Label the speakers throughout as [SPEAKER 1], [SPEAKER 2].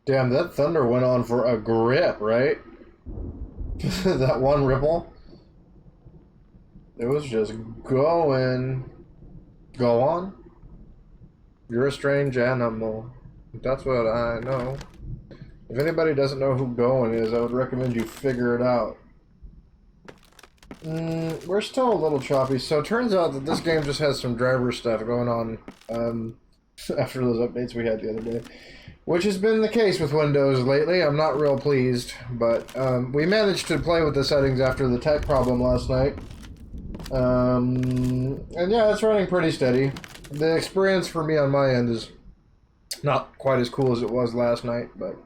[SPEAKER 1] Damn, that thunder went on for a grip, right? That one ripple. It was just going. Go on. You're a strange animal. That's what I know. If anybody doesn't know who Goen is, I would recommend you figure it out. We're still a little choppy, so it turns out that this game just has some driver stuff going on after those updates we had the other day. Which has been the case with Windows lately. I'm not real pleased, but we managed to play with the settings after the tech problem last night. And yeah, it's running pretty steady. The experience for me on my end is not quite as cool as it was last night, but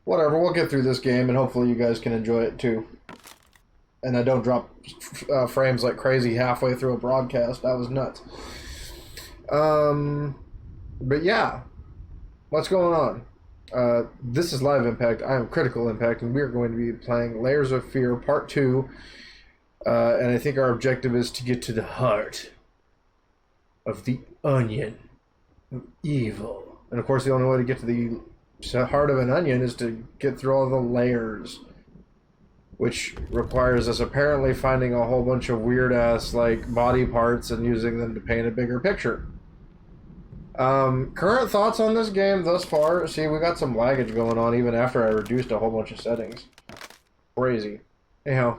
[SPEAKER 1] whatever, we'll get through this game and hopefully you guys can enjoy it too. And I don't drop frames like crazy halfway through a broadcast. That was nuts. But yeah, what's going on? This is Live Impact. I am Critical Impact, and we are going to be playing Layers of Fear Part 2. And I think our objective is to get to the heart of the onion of evil. And of course, the only way to get to the heart of an onion is to get through all the layers, which requires us apparently finding a whole bunch of weird-ass like body parts and using them to paint a bigger picture. Current thoughts on this game thus far? See, we got some laggage going on even after I reduced a whole bunch of settings. Crazy. Anyhow,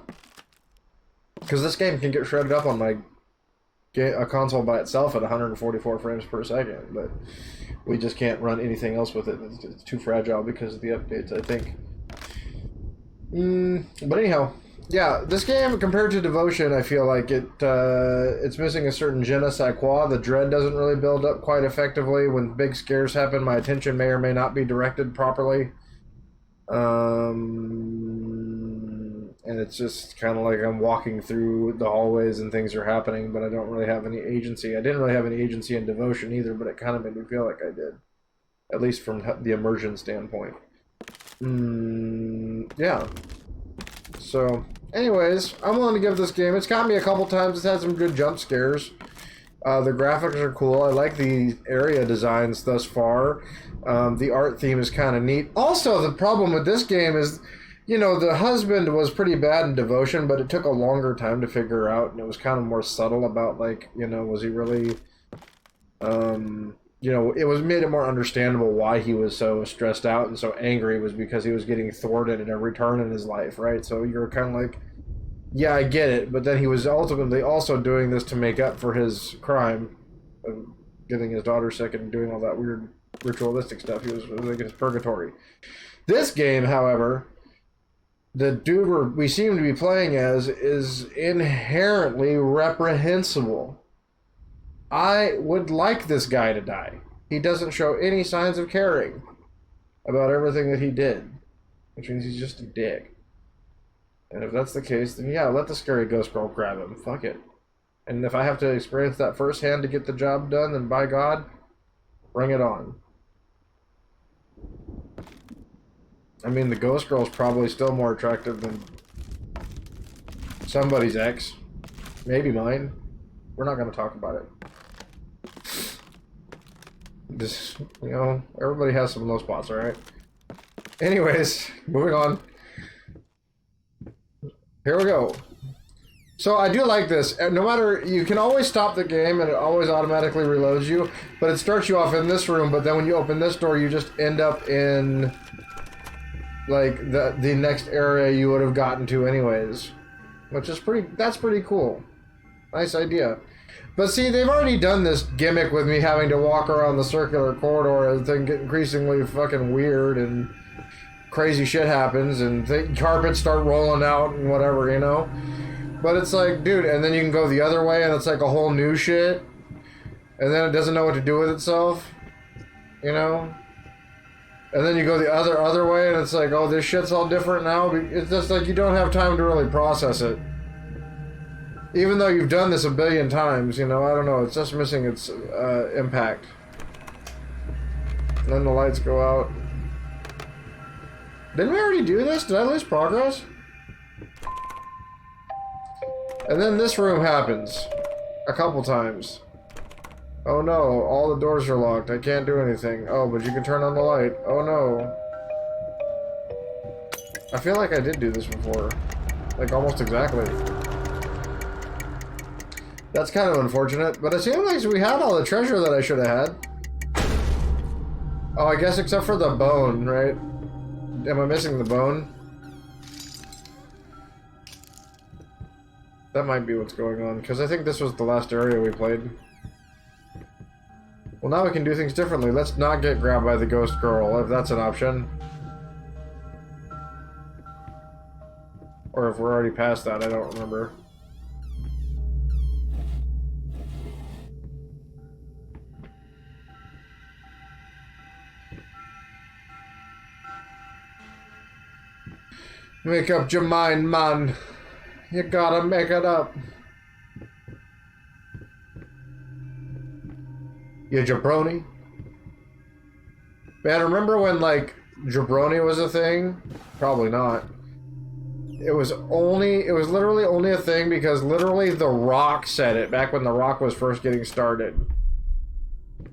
[SPEAKER 1] because this game can get shredded up on my a console by itself at 144 frames per second, but we just can't run anything else with it. It's too fragile because of the updates, I think. But anyhow, yeah, this game compared to Devotion, I feel like it's missing a certain je ne sais quoi. The dread doesn't really build up quite effectively. When big scares happen, my attention may or may not be directed properly. And it's just kind of like I'm walking through the hallways and things are happening, but I don't really have any agency. I didn't really have any agency in Devotion either, but it kind of made me feel like I did. At least from the immersion standpoint. Yeah. So, anyways, I'm willing to give this game. It's got me a couple times. It's had some good jump scares. The graphics are cool. I like the area designs thus far. The art theme is kind of neat. Also, the problem with this game is, you know, the husband was pretty bad in Devotion, but it took a longer time to figure out, and it was kind of more subtle about, like, you know, was he really, you know, it was made it more understandable why he was so stressed out and so angry was because he was getting thwarted at every turn in his life, right? So you're kind of like, yeah, I get it, but then he was ultimately also doing this to make up for his crime of getting his daughter sick and doing all that weird ritualistic stuff. It was like his purgatory. This game, however, the dude we seem to be playing as is inherently reprehensible. I would like this guy to die. He doesn't show any signs of caring about everything that he did, which means he's just a dick. And if that's the case, then yeah, let the scary ghost girl grab him. Fuck it. And if I have to experience that firsthand to get the job done, then by God, bring it on. I mean, the ghost girl's probably still more attractive than somebody's ex. Maybe mine. We're not going to talk about it. Just, you know, everybody has some low spots, alright? Anyways, moving on. Here we go. So I do like this. No matter, you can always stop the game and it always automatically reloads you, but it starts you off in this room, but then when you open this door, you just end up in like the next area you would have gotten to anyways, which is that's pretty cool. Nice idea. But see, they've already done this gimmick with me having to walk around the circular corridor as things get increasingly fucking weird and crazy shit happens and carpets start rolling out and whatever, you know? But it's like, dude, and then you can go the other way and it's like a whole new shit, and then it doesn't know what to do with itself, you know? And then you go the other way, and it's like, oh, this shit's all different now. It's just like you don't have time to really process it. Even though you've done this a billion times, you know, I don't know. It's just missing its impact. And then the lights go out. Didn't we already do this? Did I lose progress? And then this room happens. A couple times. Oh no, all the doors are locked. I can't do anything. Oh, but you can turn on the light. Oh no. I feel like I did do this before. Like, almost exactly. That's kind of unfortunate, but it seems like we had all the treasure that I should have had. Oh, I guess except for the bone, right? Am I missing the bone? That might be what's going on, because I think this was the last area we played. Well, now we can do things differently. Let's not get grabbed by the ghost girl, if that's an option. Or if we're already past that, I don't remember. Make up your mind, man. You gotta make it up. You jabroni. Man, remember when, like, jabroni was a thing? Probably not. It was literally only a thing because literally The Rock said it back when The Rock was first getting started.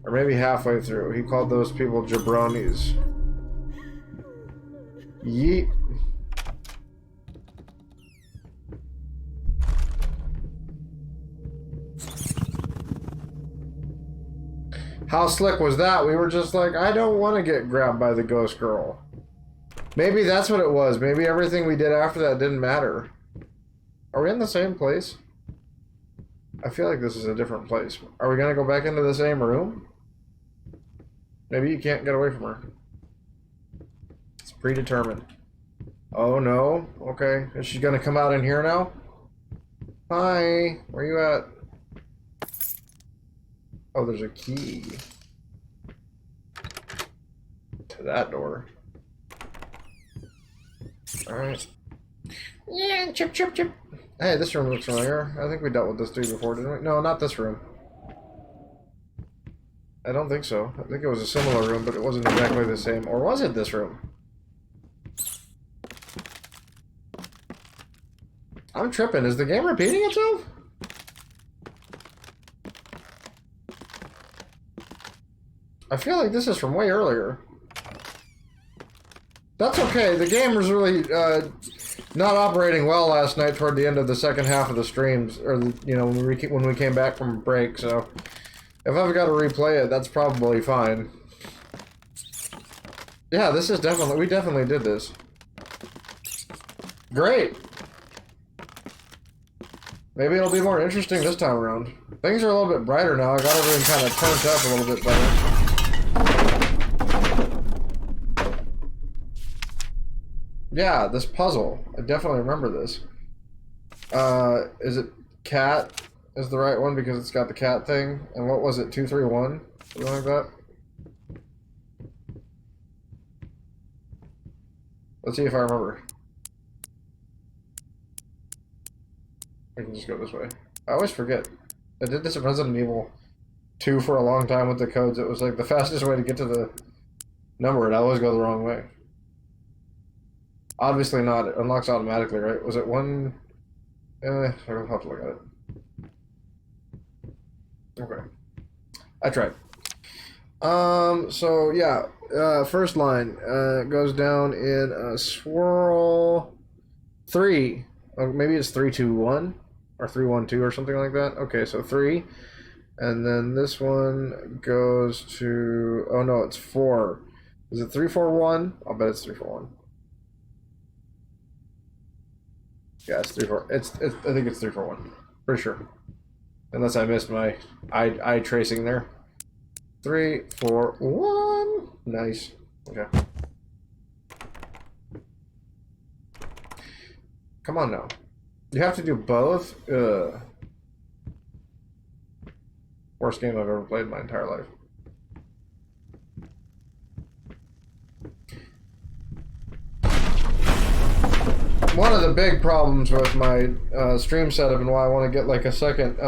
[SPEAKER 1] Or maybe halfway through. He called those people jabronis. Yeet. How slick was that? We were just like, I don't want to get grabbed by the ghost girl. Maybe that's what it was. Maybe everything we did after that didn't matter. Are we in the same place? I feel like this is a different place. Are we going to go back into the same room? Maybe you can't get away from her. It's predetermined. Oh no. Okay. Is she going to come out in here now? Hi. Where you at? Oh, there's a key to that door. Alright. Yeah, chip, chip, chip. Hey, this room looks familiar. I think we dealt with this dude before, didn't we? No, not this room. I don't think so. I think it was a similar room, but it wasn't exactly the same. Or was it this room? I'm tripping. Is the game repeating itself? I feel like this is from way earlier. That's okay. The game was really not operating well last night toward the end of the second half of the streams, or when we came back from break. So if I've got to replay it, that's probably fine. Yeah, this is definitely, we definitely did this. Great. Maybe it'll be more interesting this time around. Things are a little bit brighter now. I got everything kind of turned up a little bit better. Yeah, this puzzle. I definitely remember this. Is it cat is the right one because it's got the cat thing? And what was it, 231? Something like that? Let's see if I remember. I can just go this way. I always forget. I did this in Resident Evil 2 for a long time with the codes. It was like the fastest way to get to the number, and I always go the wrong way. Obviously not. It unlocks automatically, right? Was it one? I'll have to look at it. Okay. I tried. So yeah, first line goes down in swirl 3. Maybe it's 3-2-1 or 3-1-2 or something like that. Okay, so 3. And then this one goes to, oh no, it's 4. Is it 3-4-1? I'll bet it's 3-4-1. Yeah, it's 3-4. I think it's 3-4-1. Pretty sure. Unless I missed my eye tracing there. 3-4-1. Nice. Okay. Come on now. You have to do both? Ugh. Worst game I've ever played in my entire life. One of the big problems with my stream setup and why I want to get like a second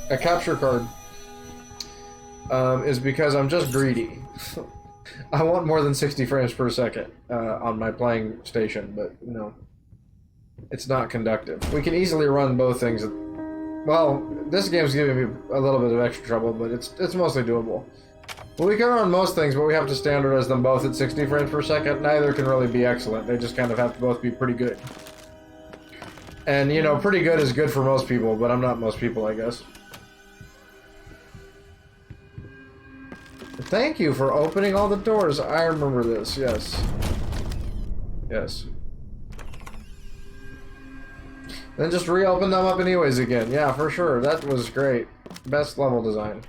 [SPEAKER 1] a capture card is because I'm just greedy. I want more than 60 frames per second on my playing station, but no, it's not conductive. We can easily run both things. Well, this game's giving me a little bit of extra trouble, but it's mostly doable. Well, we can run most things, but we have to standardize them both at 60 frames per second. Neither can really be excellent. They just kind of have to both be pretty good. And, you know, pretty good is good for most people, but I'm not most people, I guess. Thank you for opening all the doors. I remember this, yes. Yes. Then just reopen them up anyways again. Yeah, for sure. That was great. Best level design.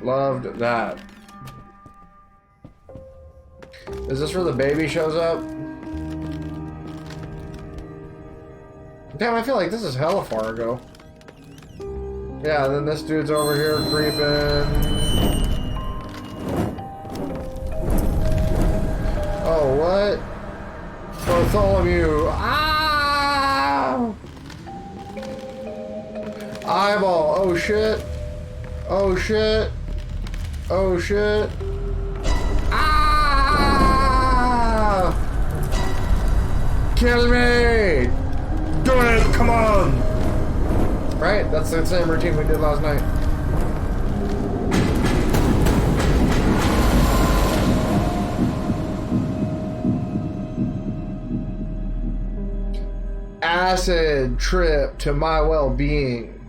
[SPEAKER 1] Loved that. Is this where the baby shows up? Damn, I feel like this is hella far ago. Yeah, then this dude's over here creeping. Oh, what? Bartholomew. Ah! Eyeball. Oh, shit. Oh, shit. Oh, shit. Ah! Kill me! Do it! Come on! Right? That's the same routine we did last night. Acid trip to my well-being.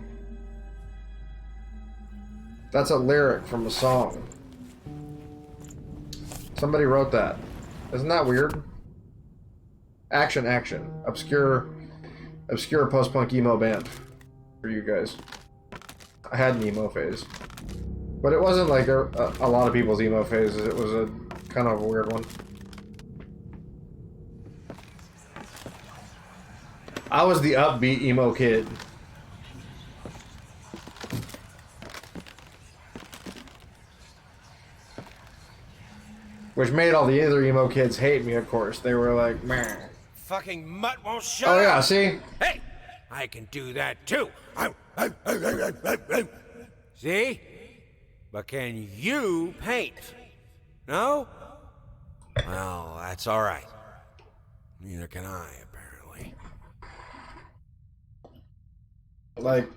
[SPEAKER 1] That's a lyric from a song. Somebody wrote that. Isn't that weird? Action, action. Obscure post-punk emo band for you guys. I had an emo phase. But it wasn't like a lot of people's emo phases. It was a kind of a weird one. I was the upbeat emo kid. Which made all the other emo kids hate me, of course. They were like, man.
[SPEAKER 2] Fucking mutt won't shut
[SPEAKER 1] up. Oh yeah,
[SPEAKER 2] up.
[SPEAKER 1] see?
[SPEAKER 2] Hey, I can do that too. See? But can you paint? No? Well, that's all right. Neither can I, apparently.
[SPEAKER 1] Like,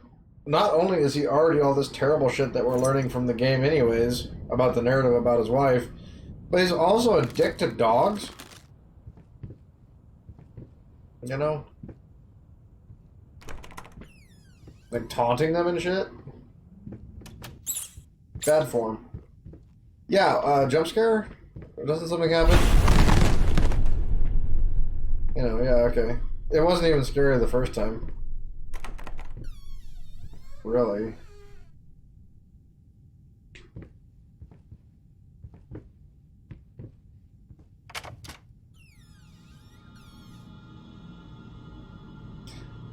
[SPEAKER 1] not only is he already all this terrible shit that we're learning from the game anyways, about the narrative about his wife, but he's also a dick to dogs. You know? Like taunting them and shit. Bad form. Yeah, jump scare? Doesn't something happen? You know, yeah, okay. It wasn't even scary the first time. Really?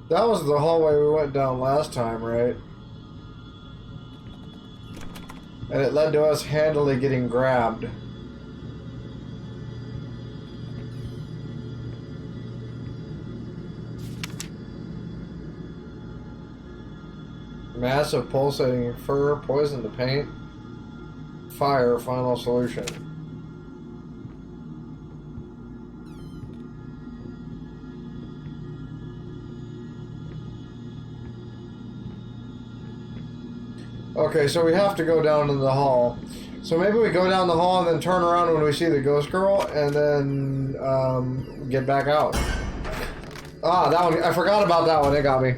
[SPEAKER 1] That was the hallway we went down last time, right? And it led to us handily getting grabbed. Massive pulsating fur, poison to paint. Fire, final solution. Okay, so we have to go down in the hall. So maybe we go down the hall and then turn around when we see the ghost girl and then get back out. Ah, that one, I forgot about that one, it got me.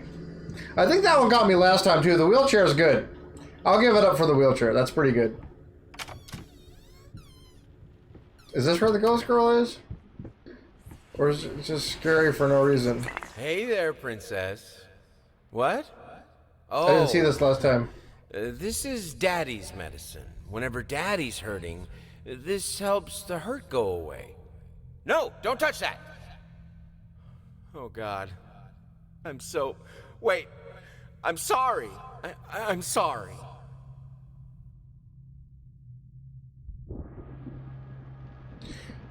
[SPEAKER 1] I think that one got me last time too. The wheelchair is good. I'll give it up for the wheelchair, that's pretty good. Is this where the ghost girl is? Or is it just scary for no reason?
[SPEAKER 2] Hey there, princess. What? Oh.
[SPEAKER 1] I didn't see this last time.
[SPEAKER 2] This is Daddy's medicine. Whenever Daddy's hurting, this helps the hurt go away. No, don't touch that! Oh, God. I'm so... Wait. I'm sorry. I'm sorry.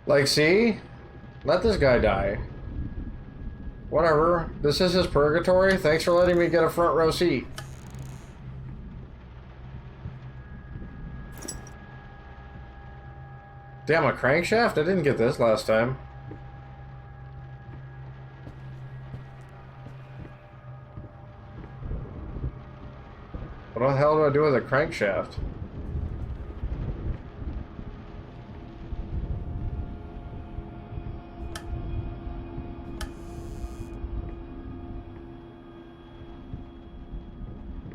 [SPEAKER 1] Like, see? Let this guy die. Whatever. This is his purgatory. Thanks for letting me get a front row seat. Damn, a crankshaft? I didn't get this last time. What the hell do I do with a crankshaft?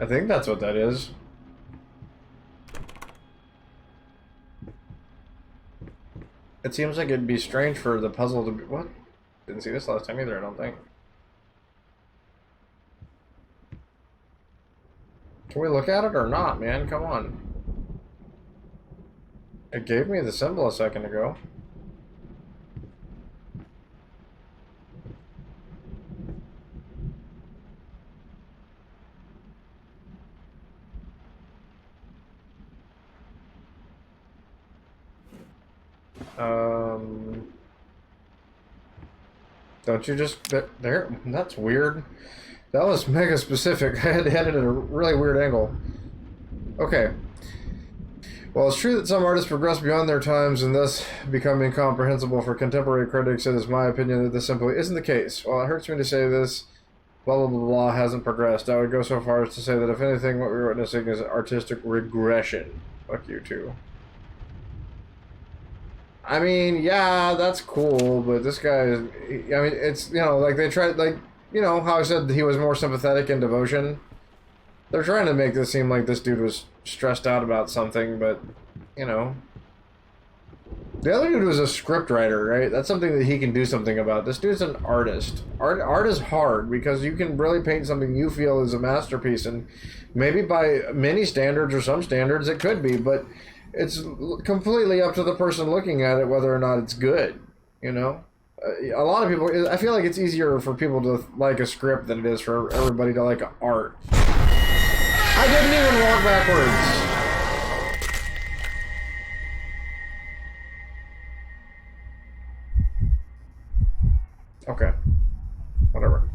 [SPEAKER 1] I think that's what that is. It seems like it'd be strange for the puzzle to be... What? Didn't see this last time either, I don't think. Can we look at it or not, man? Come on. It gave me the symbol a second ago. Don't you just... There? That's weird. That was mega specific. I had to hit it at a really weird angle. Okay. While it's true that some artists progress beyond their times and thus become incomprehensible for contemporary critics, it is my opinion that this simply isn't the case. While it hurts me to say this, blah blah blah blah hasn't progressed, I would go so far as to say that if anything, what we're witnessing is artistic regression. Fuck you too. I mean, yeah, that's cool, but this guy is... I mean, it's, you know, like they tried, like, you know, how I said he was more sympathetic in Devotion? They're trying to make this seem like this dude was stressed out about something, but, you know. The other dude was a script writer, right? That's something that he can do something about. This dude's an artist. Art is hard, because you can really paint something you feel is a masterpiece, and maybe by many standards or some standards it could be, but it's completely up to the person looking at it whether or not it's good, you know? A lot of people... I feel like it's easier for people to like a script than it is for everybody to like art. I didn't even walk backwards. Okay. Whatever.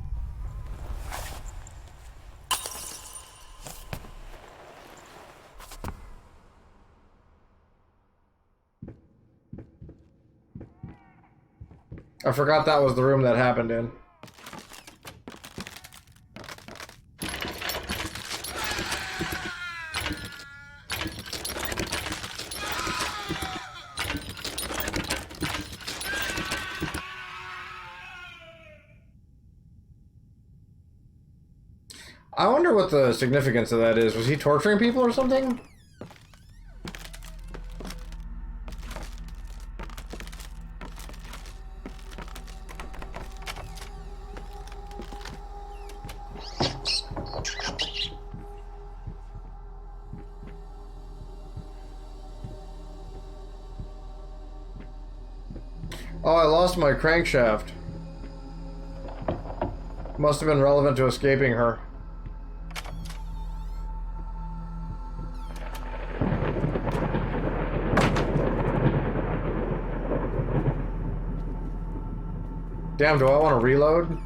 [SPEAKER 1] I forgot that was the room that happened in. I wonder what the significance of that is. Was he torturing people or something? Oh, I lost my crankshaft. Must have been relevant to escaping her. Damn, do I want to reload?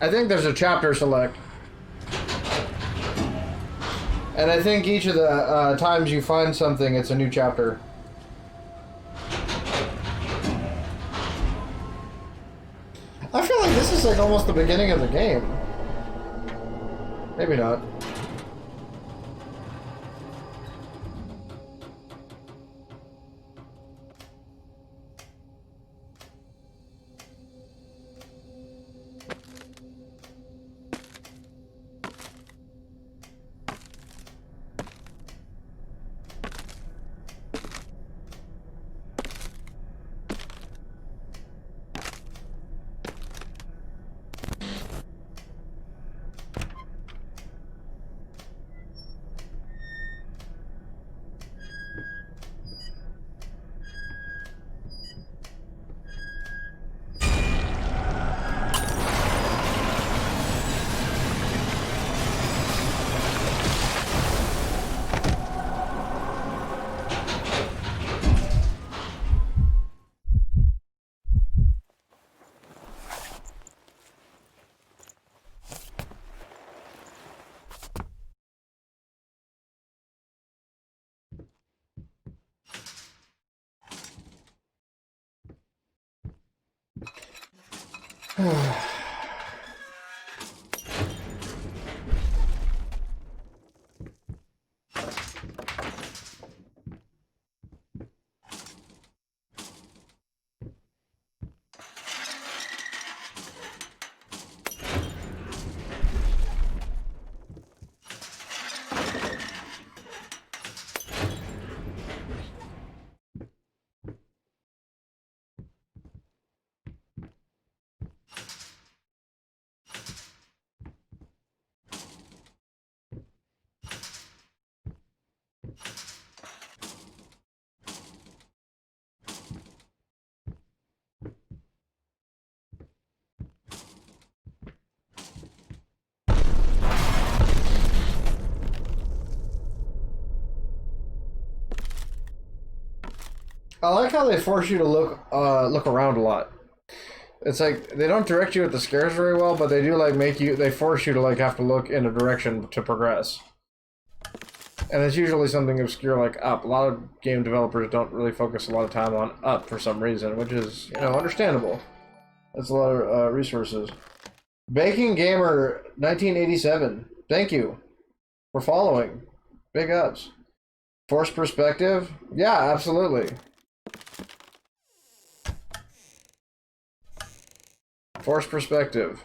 [SPEAKER 1] I think there's a chapter select. And I think each of the times you find something, it's a new chapter. I feel like this is like almost the beginning of the game. Maybe not. I like how they force you to look around a lot. It's like they don't direct you at the scares very well, but they do like they force you to like have to look in a direction to progress. And it's usually something obscure like up. A lot of game developers don't really focus a lot of time on up for some reason, which is, you know, understandable. That's a lot of resources. Baking Gamer 1987. Thank you for following. Big ups. Forced perspective? Yeah, absolutely. Forced perspective.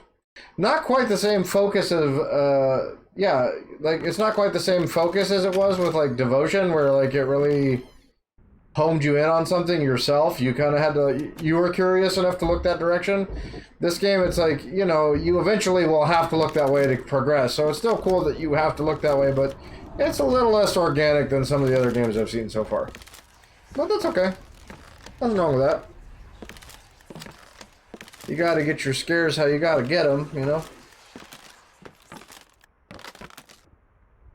[SPEAKER 1] Not quite the same focus of, yeah, like, it's not quite the same focus as it was with, like, Devotion, where, like, it really homed you in on something yourself. You kind of had to, you were curious enough to look that direction. This game, it's like, you know, you eventually will have to look that way to progress. So it's still cool that you have to look that way, but it's a little less organic than some of the other games I've seen so far. But that's okay. Nothing wrong with that. You gotta get your scares how you gotta get them, you know?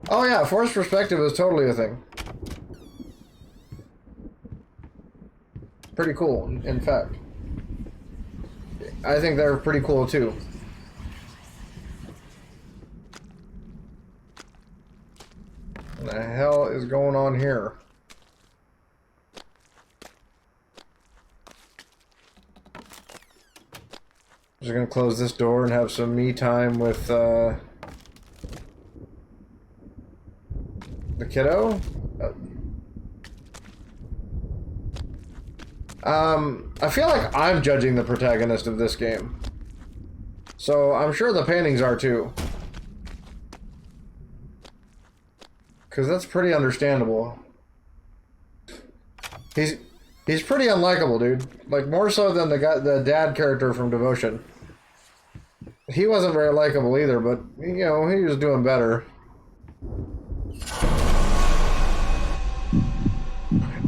[SPEAKER 1] Oh yeah, forced perspective is totally a thing. Pretty cool, in fact. I think they're pretty cool too. What the hell is going on here? Just gonna close this door and have some me time with the kiddo. I feel like I'm judging the protagonist of this game, so I'm sure the paintings are too, because that's pretty understandable. He's pretty unlikable, dude. Like, more so than the dad character from Devotion. He wasn't very likable either, but, you know, he was doing better.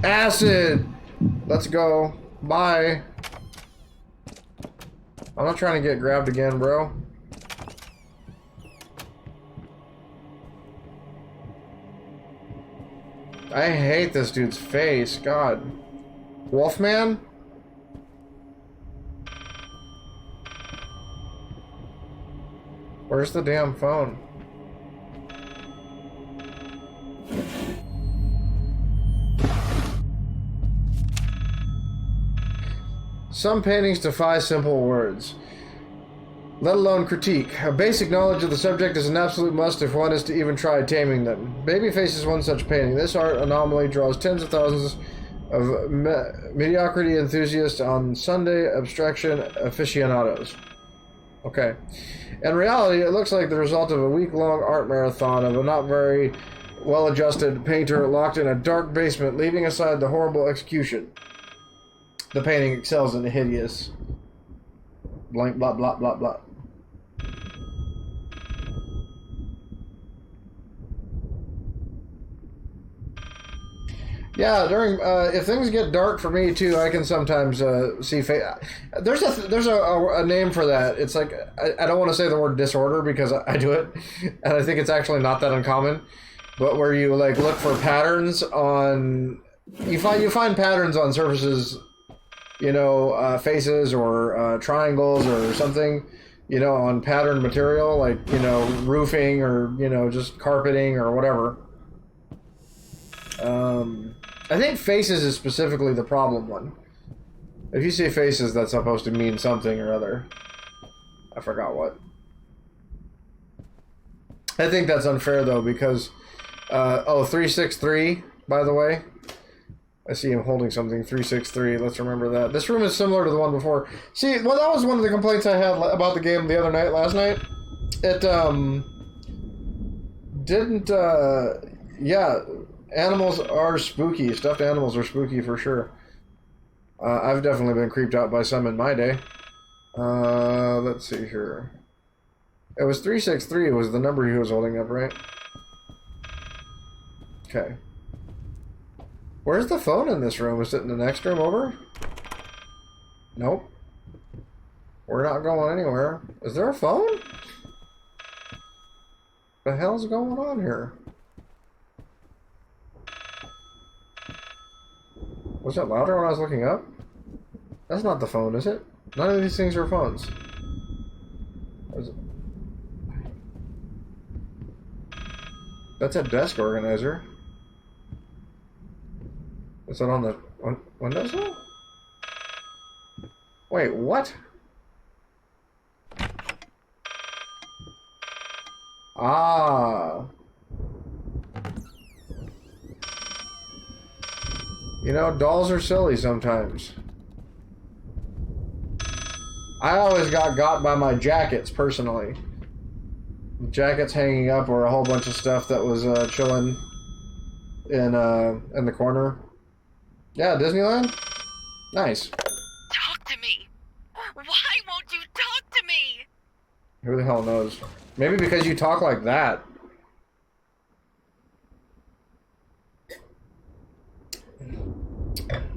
[SPEAKER 1] Acid! Let's go. Bye. I'm not trying to get grabbed again, bro. I hate this dude's face. God. Wolfman? Where's the damn phone? Some paintings defy simple words, let alone critique. A basic knowledge of the subject is an absolute must if one is to even try taming them. Babyface is one such painting. This art anomaly draws tens of thousands of mediocrity enthusiasts on Sunday abstraction aficionados. Okay. In reality, it looks like the result of a week-long art marathon of a not very well-adjusted painter locked in a dark basement, leaving aside the horrible execution. The painting excels in the hideous blank blah blah blah blah. Yeah, during if things get dark for me too, I can sometimes see there's a name for that. It's like I don't want to say the word disorder because I do it, and I think it's actually not that uncommon. But where you like look for patterns on you find patterns on surfaces, you know, faces or triangles or something, you know, on patterned material like, you know, roofing or, you know, just carpeting or whatever. I think faces is specifically the problem one. If you say faces, that's supposed to mean something or other. I forgot what. I think that's unfair though because, 363, by the way. I see him holding something, 363, let's remember that. This room is similar to the one before. See, well, that was one of the complaints I had about the game the other night, last night. It, didn't, yeah, animals are spooky. Stuffed animals are spooky for sure. I've definitely been creeped out by some in my day. Let's see here. It was 363 was the number he was holding up, right? Okay. Where's the phone in this room? Is it in the next room over? Nope. We're not going anywhere. Is there a phone? What the hell's going on here? Was it louder when I was looking up? That's not the phone, is it? None of these things are phones. What is it? That's a desk organizer. Is that on the windowsill? Wait, what? Ah. You know, dolls are silly sometimes. I always got by my jackets, personally. Jackets hanging up or a whole bunch of stuff that was chilling in the corner. Yeah, Disneyland? Nice.
[SPEAKER 3] Talk to me! Why won't you talk to me?
[SPEAKER 1] Who the hell knows? Maybe because you talk like that.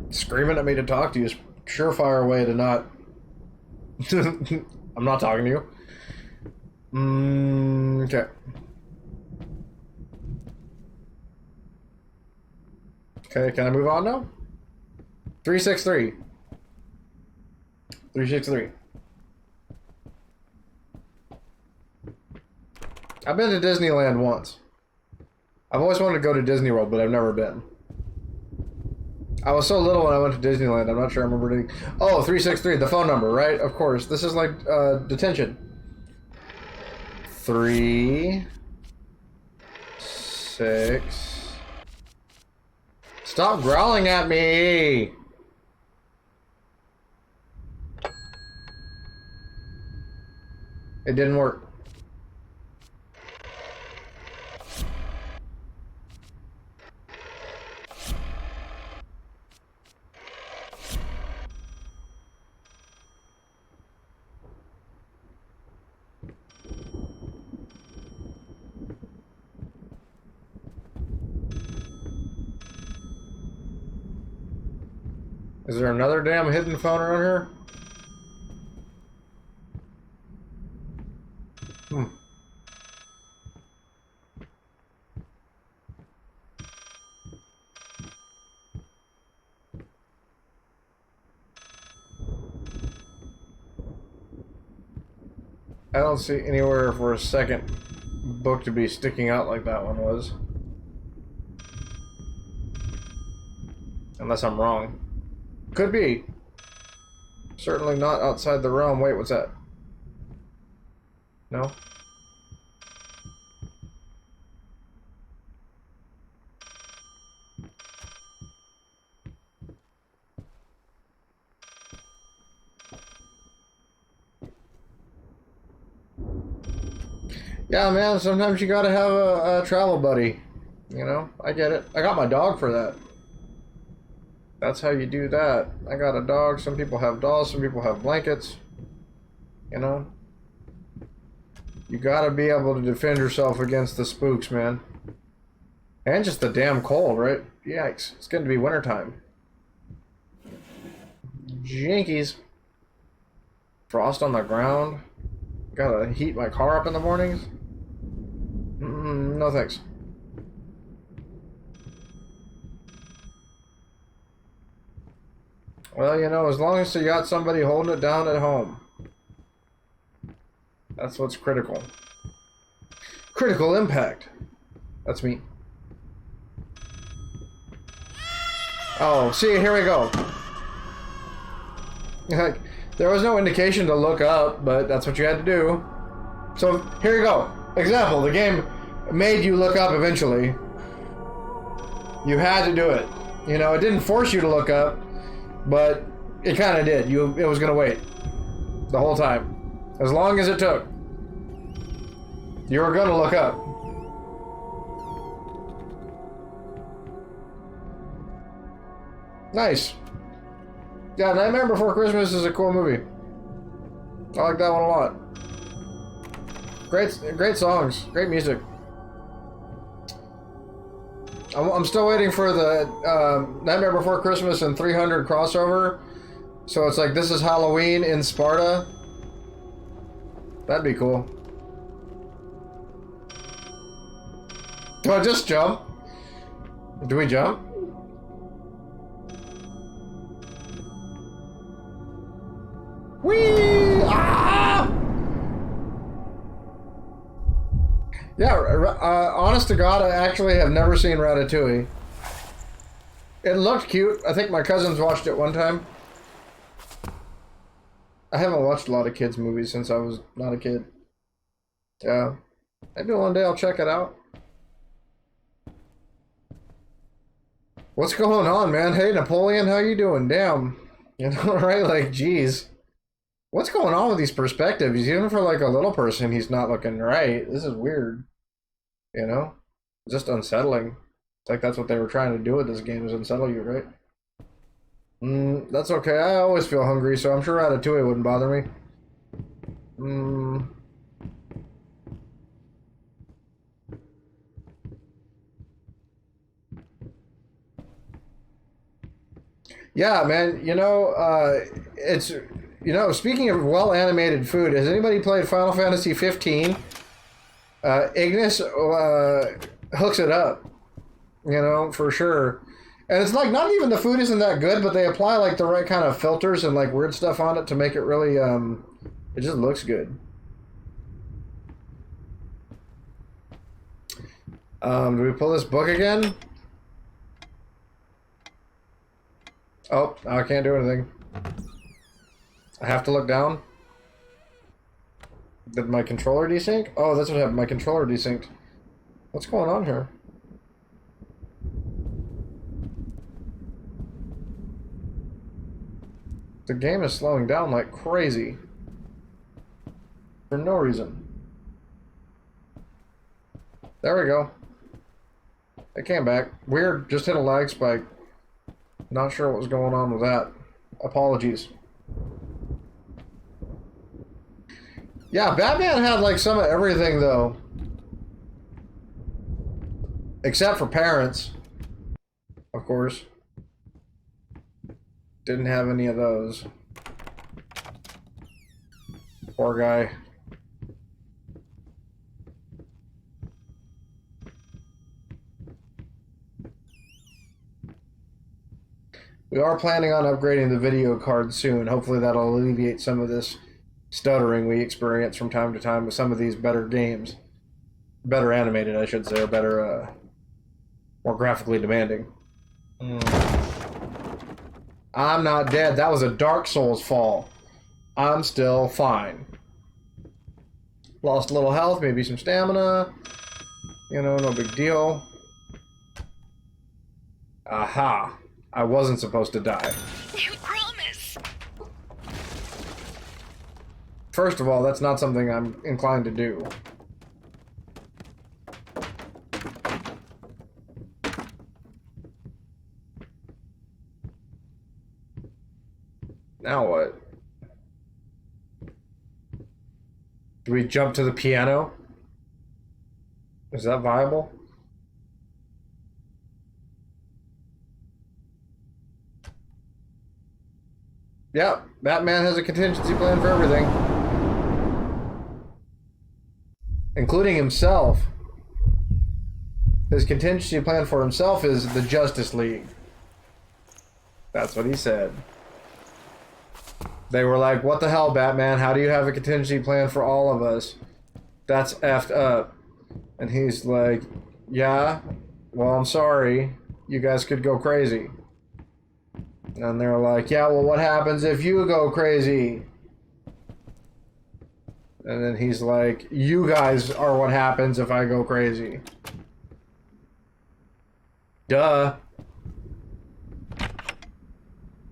[SPEAKER 1] Screaming at me to talk to you is a surefire way to not... I'm not talking to you. Okay. Okay, can I move on now? 363. 363. I've been to Disneyland once. I've always wanted to go to Disney World, but I've never been. I was so little when I went to Disneyland, I'm not sure I remember anything. Oh, 363, the phone number, right? Of course. This is like detention. 3 6. Stop growling at me! It didn't work. Is there another damn hidden phone around here? I don't see anywhere for a second book to be sticking out like that one was. Unless I'm wrong. Could be. Certainly not outside the realm. Wait, what's that? No? Yeah, man, sometimes you gotta have a travel buddy. You know, I get it. I got my dog for that. That's how you do that. I got a dog. Some people have dolls. Some people have blankets. You know? You gotta be able to defend yourself against the spooks, man. And just the damn cold, right? Yikes. It's going to be wintertime. Jinkies. Frost on the ground. Gotta heat my car up in the mornings. No thanks. Well, you know, as long as you got somebody holding it down at home. That's what's critical. Critical impact. That's me. Oh, see, here we go. Like, there was no indication to look up, but that's what you had to do. So, here you go. Example, the game made you look up eventually. You had to do it. You know, it didn't force you to look up, but it kind of did. It was going to wait the whole time. As long as it took. You were going to look up. Nice. Yeah, Nightmare Before Christmas is a cool movie. I like that one a lot. Great songs, great music. I'm still waiting for the Nightmare Before Christmas and 300 crossover. So it's like, this is Halloween in Sparta. That'd be cool. Do I just jump? Do we jump? Whee! Ah! Yeah, honest to God, I actually have never seen Ratatouille. It looked cute. I think my cousins watched it one time. I haven't watched a lot of kids' movies since I was not a kid. Yeah. Maybe one day I'll check it out. What's going on, man? Hey, Napoleon, how you doing? Damn. You know, right? Like, geez. What's going on with these perspectives? Even for, like, a little person, he's not looking right. This is weird. You know? Just unsettling. It's like that's what they were trying to do with this game, is unsettle you, right? That's okay. I always feel hungry, so I'm sure Ratatouille wouldn't bother me. Yeah, man, you know, it's, you know, speaking of well-animated food, has anybody played Final Fantasy 15? Ignis hooks it up, you know, for sure. And it's like, not even the food isn't that good, but they apply like the right kind of filters and like weird stuff on it to make it really, it just looks good. Do we pull this book again? Oh, I can't do anything. I have to look down. Did my controller desync? Oh, that's what happened. My controller desynced. What's going on here? The game is slowing down like crazy. For no reason. There we go. It came back. Weird, just hit a lag spike. Not sure what was going on with that. Apologies. Yeah, Batman had like some of everything though. Except for parents. Of course. Didn't have any of those. Poor guy. We are planning on upgrading the video card soon. Hopefully that'll alleviate some of this stuttering we experience from time to time with some of these better games. Better animated, I should say, or better, more graphically demanding. I'm not dead. That was a Dark Souls fall. I'm still fine. Lost a little health, maybe some stamina. You know, no big deal. Aha. I wasn't supposed to die.
[SPEAKER 3] You promise.
[SPEAKER 1] First of all, that's not something I'm inclined to do. Now what? Do we jump to the piano? Is that viable? Yeah, Batman has a contingency plan for everything. Including himself. His contingency plan for himself is the Justice League. That's what he said. They were like, what the hell, Batman? How do you have a contingency plan for all of us? That's effed up. And he's like, yeah, well, I'm sorry. You guys could go crazy. And they're like, yeah, well, what happens if you go crazy? And then he's like, you guys are what happens if I go crazy. Duh.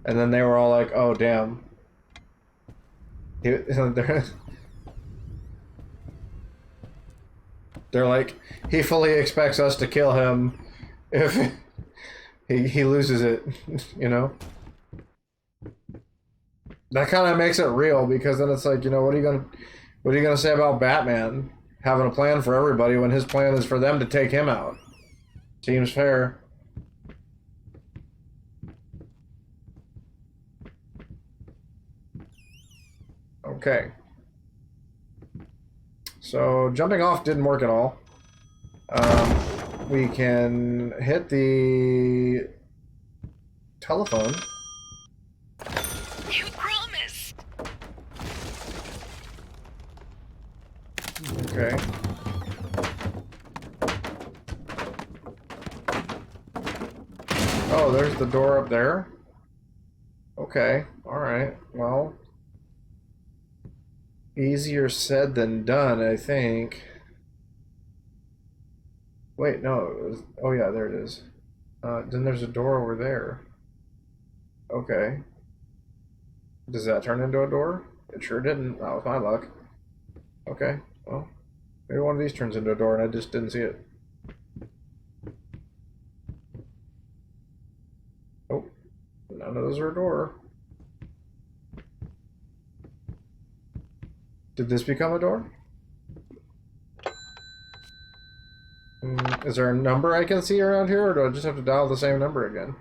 [SPEAKER 1] And then they were all like, oh, damn. They're like, he fully expects us to kill him if he loses it, you know? That kind of makes it real, because then it's like, you know, what are you gonna say about Batman having a plan for everybody when his plan is for them to take him out? Seems fair. Okay. So jumping off didn't work at all. We can hit the telephone.
[SPEAKER 3] You promised.
[SPEAKER 1] Okay. Oh, there's the door up there. Okay, alright, well. Easier said than done, I think. Wait, no, it was, oh yeah, there it is. Then there's a door over there. Okay. Does that turn into a door? It sure didn't. That was my luck. Okay, well, maybe one of these turns into a door and I just didn't see it. Oh, none of those are a door. Did this become a door? Is there a number I can see around here, or do I just have to dial the same number again?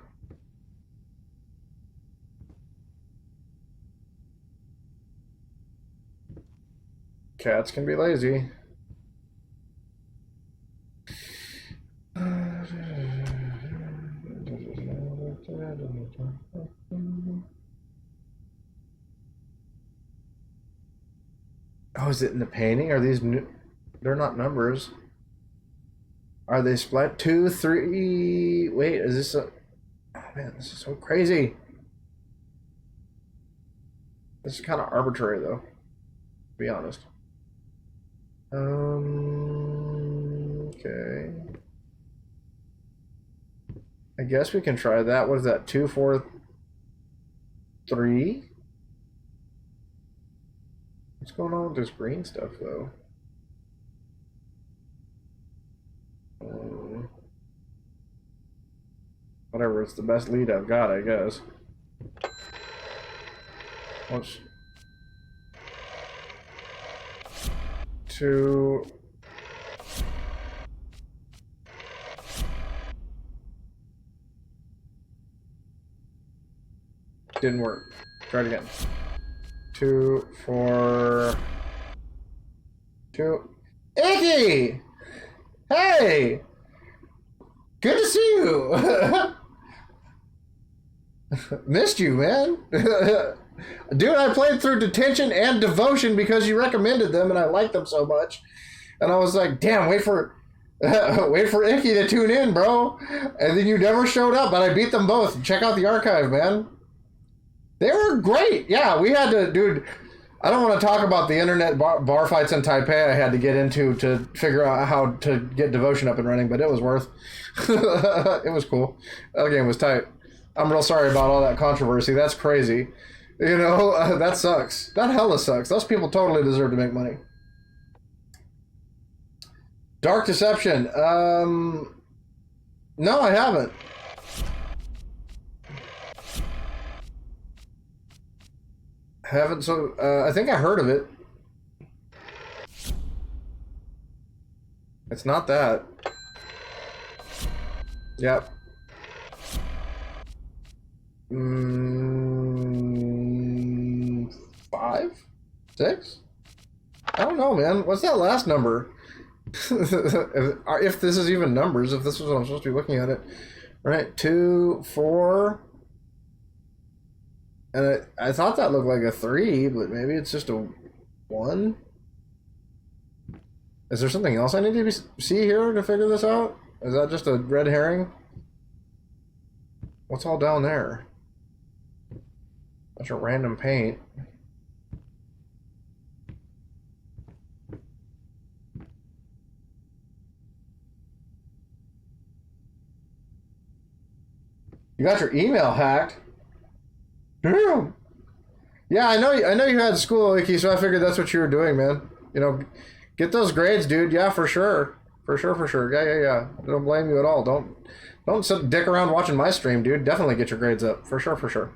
[SPEAKER 1] Cats can be lazy. Oh, is it in the painting? Are these new? They're not numbers. Are they split? 2, 3. Wait, is this a? Oh man, this is so crazy. This is kind of arbitrary, though. To be honest. Okay. I guess we can try that. What is that? 2, 4, 3. What's going on with this green stuff, though? Whatever, it's the best lead I've got, I guess. What's 2. Didn't work. Try it again. 2, 4, 2. Icky! Hey! Good to see you! Missed you, man. Dude, I played through Detention and Devotion because you recommended them and I liked them so much. And I was like, damn, wait for Icky to tune in, bro. And then you never showed up, but I beat them both. Check out the archive, man. They were great. Yeah, we had to, dude. I don't want to talk about the internet bar fights in Taipei I had to get into to figure out how to get Devotion up and running, but it was worth. It was cool. That game was tight. I'm real sorry about all that controversy. That's crazy. You know, that sucks. That hella sucks. Those people totally deserve to make money. Dark Deception. No, I haven't. So I think I heard of it. It's not that. Yep. 5? 6? I don't know, man. What's that last number? If this is even numbers, if this is what I'm supposed to be looking at it. Right, 2, 4. And I thought that looked like a 3, but maybe it's just a 1. Is there something else I need to see here to figure this out? Is that just a red herring? What's all down there? Bunch of random paint. You got your email hacked? Damn. Yeah, I know you had school, Icky, so I figured that's what you were doing, man. You know, get those grades, dude. Yeah, for sure. For sure. Yeah. I don't blame you at all. Don't sit dick around watching my stream, dude. Definitely get your grades up. For sure.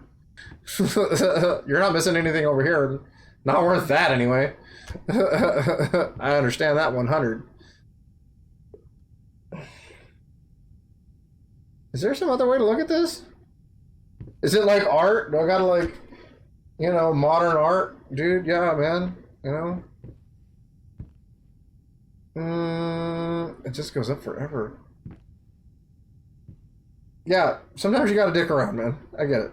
[SPEAKER 1] You're not missing anything over here. Not worth that, anyway. I understand that 100. Is there some other way to look at this? Is it like art? Do I gotta, like, you know, modern art? Dude, yeah, man. You know? It just goes up forever. Yeah, sometimes you gotta dick around, man. I get it.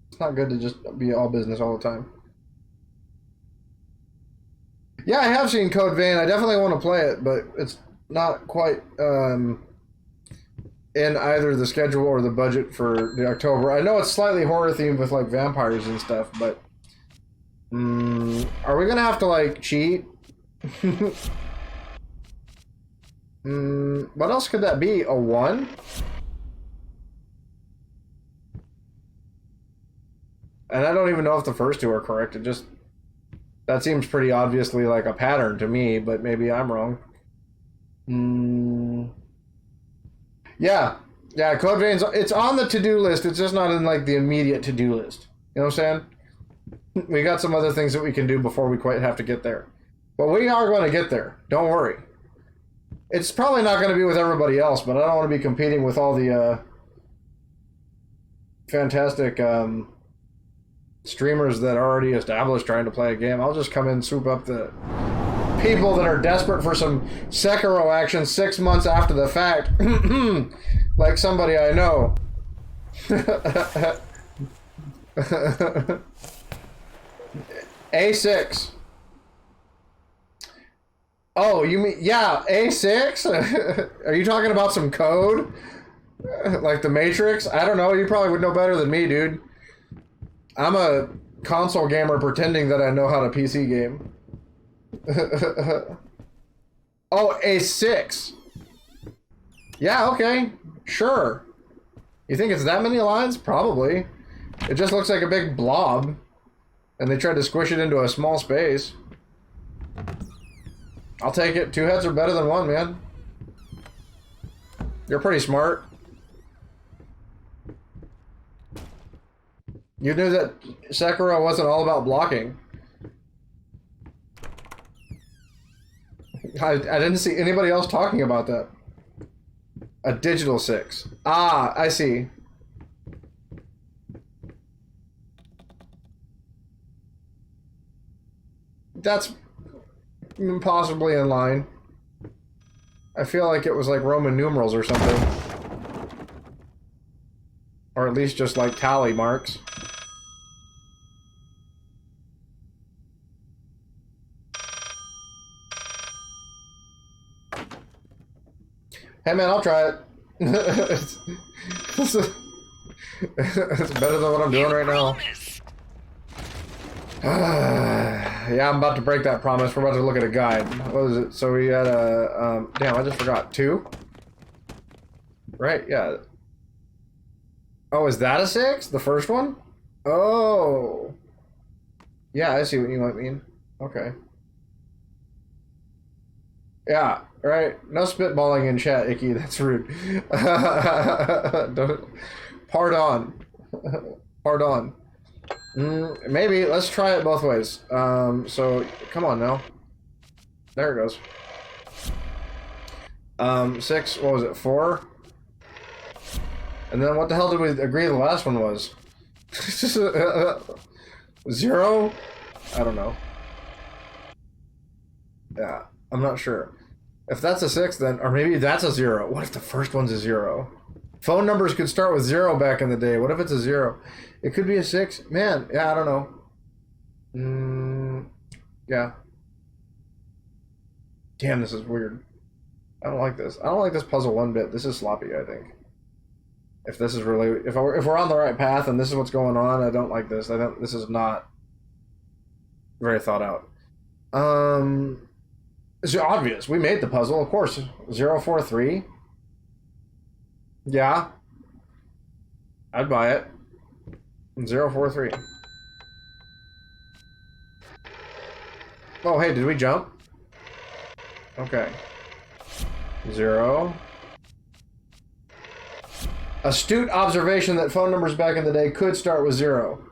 [SPEAKER 1] It's not good to just be all business all the time. Yeah, I have seen Code Vein. I definitely want to play it, but it's not quite in either the schedule or the budget for the October. I know it's slightly horror themed with like vampires and stuff, but are we gonna have to like cheat? What else could that be? A 1? And I don't even know if the first two are correct. It just, that seems pretty obviously like a pattern to me, but maybe I'm wrong. Yeah. Yeah, Code Vein's, it's on the to-do list. It's just not in like the immediate to-do list. You know what I'm saying? We got some other things that we can do before we quite have to get there. But we are going to get there. Don't worry. It's probably not going to be with everybody else, but I don't want to be competing with all the fantastic streamers that are already established trying to play a game. I'll just come in and swoop up the people that are desperate for some Sekiro action 6 months after the fact. Like somebody I know. A6. Oh, you mean, yeah, A6? Are you talking about some code? Like the Matrix? I don't know, you probably would know better than me, dude. I'm a console gamer pretending that I know how to PC game. Oh, A6. Yeah, okay. Sure. You think it's that many lines? Probably. It just looks like a big blob. And they tried to squish it into a small space. I'll take it. 2 heads are better than 1, man. You're pretty smart. You knew that Sekiro wasn't all about blocking. I didn't see anybody else talking about that. A digital 6. Ah, I see. That's possibly in line. I feel like it was like Roman numerals or something. Or at least just like tally marks. Hey man, I'll try it. It's better than what I'm doing right now. Yeah, I'm about to break that promise. We're about to look at a guide. What is it? So we had a, damn, I just forgot. 2? Right, yeah. Oh, is that a 6? The first one? Oh. Yeah, I see what you might mean. Okay. Yeah, right. No spitballing in chat, Icky. That's rude. Don't, pardon. Pardon. Maybe. Let's try it both ways. So, come on now. There it goes. 6, what was it, 4? And then what the hell did we agree the last one was? 0? I don't know. Yeah, I'm not sure. If that's a 6, then, or maybe that's a 0. What if the first one's a 0? Phone numbers could start with 0 back in the day. What if it's a 0? It could be a 6. Man, yeah, I don't know. Yeah. Damn, this is weird. I don't like this. I don't like this puzzle one bit. This is sloppy, I think. If this is really, if we're on the right path and this is what's going on, I don't like this. I don't. This is not very thought out. It's obvious. We made the puzzle, of course. 0, 4, 3. Yeah. I'd buy it. 0, 4, 3. Oh, hey, did we jump? Okay. 0. Astute observation that phone numbers back in the day could start with 0.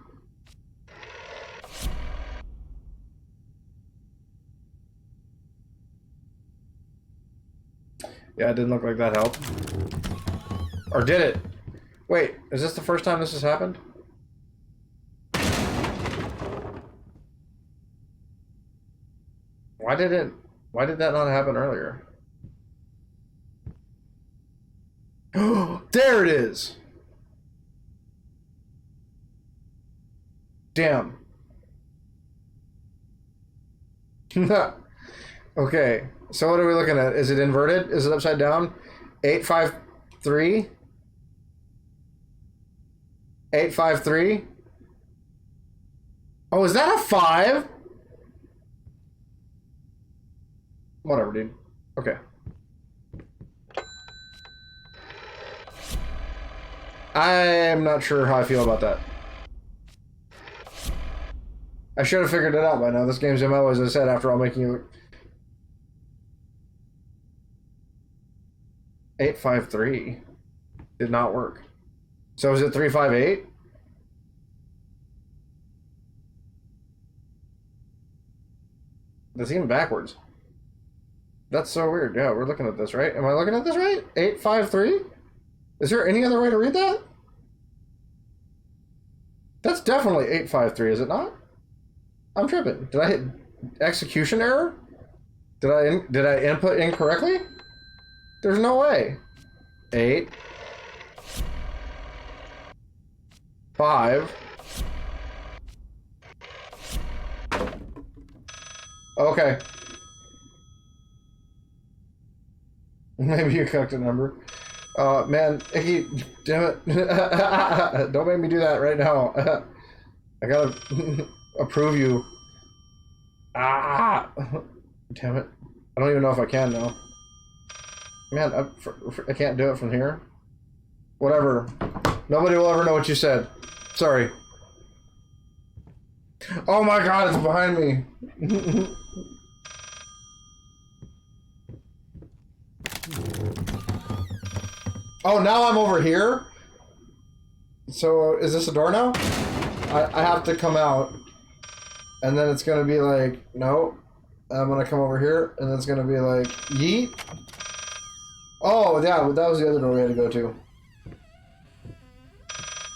[SPEAKER 1] Yeah, it didn't look like that helped. Or did it? Wait, is this the first time this has happened? Why did that not happen earlier? There it is! Damn. Okay, so what are we looking at? Is it inverted? Is it upside down? 853? 853? Oh, is that a 5? Whatever, dude. Okay. I'm not sure how I feel about that. I should have figured it out by now. This game's MO, as I said, after all, making you look. 853 did not work. So is it 358? That's even backwards. That's so weird. Yeah, we're looking at this, right? Am I looking at this right? 853? Is there any other way to read that? That's definitely 853, is it not? I'm tripping. Did I hit execution error? Did I input incorrectly? There's no way. 8 5. Okay. Maybe you cooked a number. Man, Icky, damn it. Don't make me do that right now. I gotta approve you. Ah! Damn it. I don't even know if I can now. Man, I can't do it from here. Whatever. Nobody will ever know what you said. Sorry. Oh my god, it's behind me. Oh, now I'm over here? So, is this a door now? I have to come out. And then it's gonna be like, no. I'm gonna come over here, and then it's gonna be like, yeet. Oh, yeah, that was the other door we had to go to.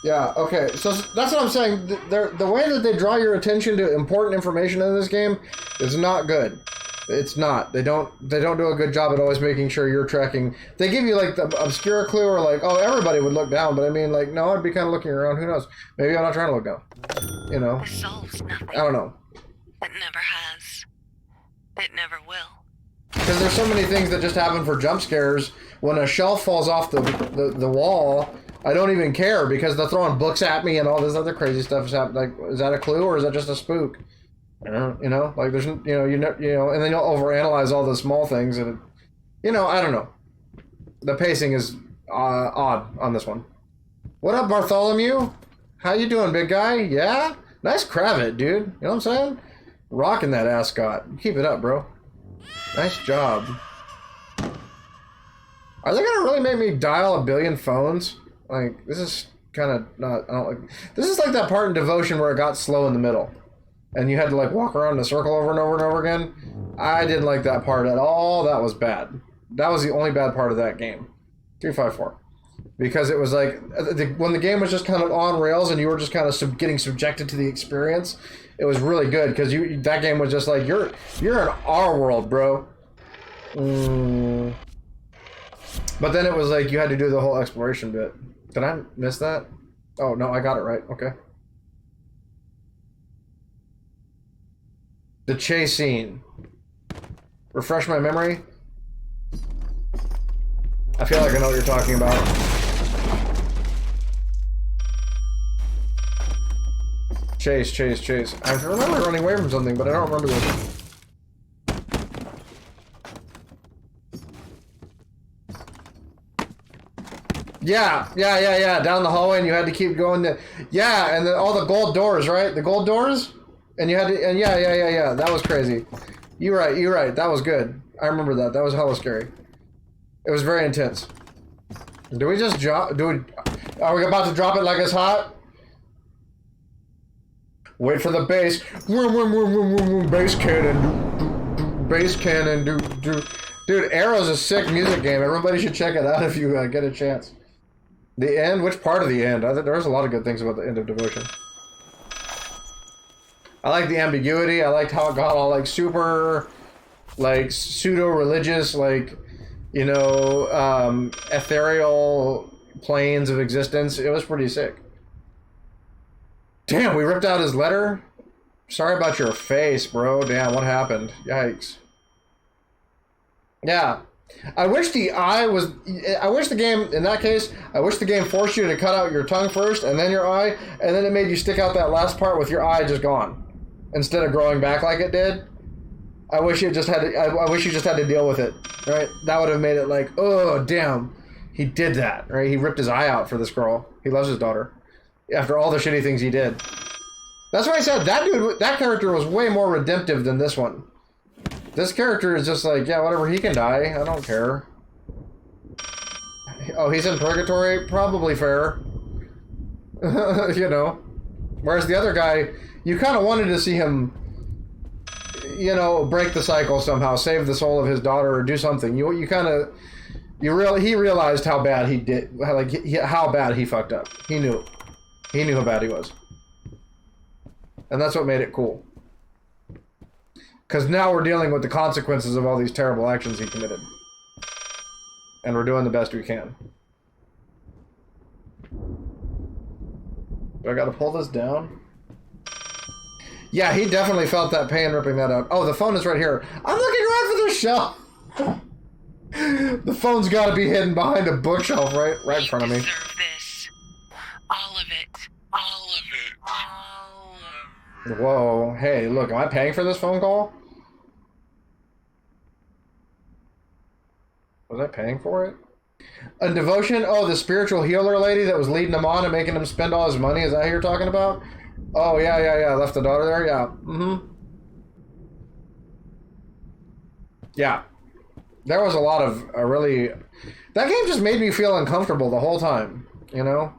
[SPEAKER 1] Yeah, okay, so that's what I'm saying. The way that they draw your attention to important information in this game is not good. It's not. They don't do a good job at always making sure you're tracking. They give you like the obscure clue or like, oh, everybody would look down, but I mean, like, no, I'd be kind of looking around. Who knows? Maybe I'm not trying to look down. You know?
[SPEAKER 3] This solves nothing.
[SPEAKER 1] I don't know.
[SPEAKER 3] It never has. It never will.
[SPEAKER 1] Because there's so many things that just happen for jump scares. When a shelf falls off the wall, I don't even care because they're throwing books at me and all this other crazy stuff is happening. Like, is that a clue or is that just a spook? You know, like there's, you know, and then you'll overanalyze all the small things and, you know, I don't know. The pacing is odd on this one. What up, Bartholomew? How you doing, big guy? Yeah? Nice cravat, dude. You know what I'm saying? Rocking that ascot. Keep it up, bro. Nice job. Are they gonna really make me dial a billion phones? Like, this is kind of not, I don't like, this is like that part in Devotion where it got slow in the middle. And you had to like walk around in a circle over and over and over again. I didn't like that part at all. That was bad. That was the only bad part of that game. 354. Because it was like, when the game was just kind of on rails and you were just kind of getting subjected to the experience, it was really good because that game was just like, you're in our world, bro. But then it was like you had to do the whole exploration bit. Did I miss that? Oh, no, I got it right. Okay. The chase scene. Refresh my memory. I feel like I know what you're talking about. Chase. I remember running away from something, but I don't remember this. Yeah. Down the hallway, and you had to keep going to. Yeah, and all the gold doors, right? The gold doors? And you had to. And yeah. That was crazy. You're right. That was good. I remember that. That was hella scary. It was very intense. Do we just drop? Are we about to drop it like it's hot? Wait for the bass. Bass cannon. Bass cannon. Dude, Arrow's a sick music game. Everybody should check it out if you get a chance. The end? Which part of the end? There's a lot of good things about the end of Devotion. I like the ambiguity. I liked how it got all like super, like pseudo-religious, like, you know, ethereal planes of existence. It was pretty sick. Damn, we ripped out his letter? Sorry about your face, bro. Damn, what happened? Yikes. Yeah. I wish the eye was. I wish the game, in that case, I wish the game forced you to cut out your tongue first and then your eye, and then it made you stick out that last part with your eye just gone, instead of growing back like it did. I wish you just had to. I wish you just had to deal with it, right? That would have made it like, oh damn, he did that, right? He ripped his eye out for this girl. He loves his daughter, after all the shitty things he did. That's why I said that dude, that character was way more redemptive than this one. This character is just like, yeah, whatever, he can die. I don't care. Oh, he's in purgatory? Probably fair. You know. Whereas the other guy, you kind of wanted to see him, you know, break the cycle somehow, save the soul of his daughter, or do something. You kind of, he realized how bad he did, how bad he fucked up. He knew how bad he was. And that's what made it cool. Because now we're dealing with the consequences of all these terrible actions he committed. And we're doing the best we can. Do I gotta pull this down? Yeah, he definitely felt that pain ripping that out. Oh, the phone is right here. I'm looking right for the shelf! The phone's gotta be hidden behind a bookshelf right in front of me.
[SPEAKER 3] You deserve this. All of it. All of it. All of it.
[SPEAKER 1] Whoa, hey, look, am I paying for this phone call? Was I paying for it? A devotion? Oh, the spiritual healer lady that was leading him on and making him spend all his money? Is that who you're talking about? Oh, yeah. Left the daughter there? Yeah. Mm-hmm. Yeah. There was a lot of really... That game just made me feel uncomfortable the whole time, you know?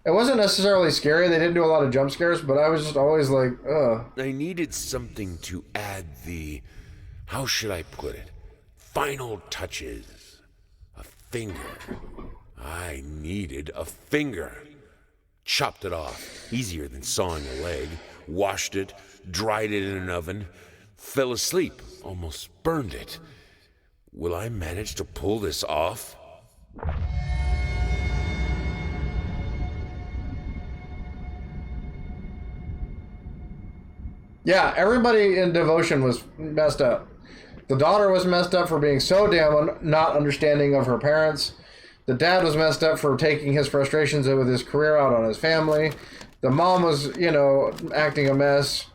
[SPEAKER 1] It wasn't necessarily scary. They didn't do a lot of jump scares, but I was just always like, ugh.
[SPEAKER 4] I needed something to add the... How should I put it? Final touches. A finger. I needed a finger. Chopped it off. Easier than sawing a leg. Washed it. Dried it in an oven. Fell asleep. Almost burned it. Will I manage to pull this off?
[SPEAKER 1] Yeah, everybody in Devotion was messed up. The daughter was messed up for being so damn not understanding of her parents. The dad was messed up for taking his frustrations with his career out on his family. The mom was, you know, acting a mess.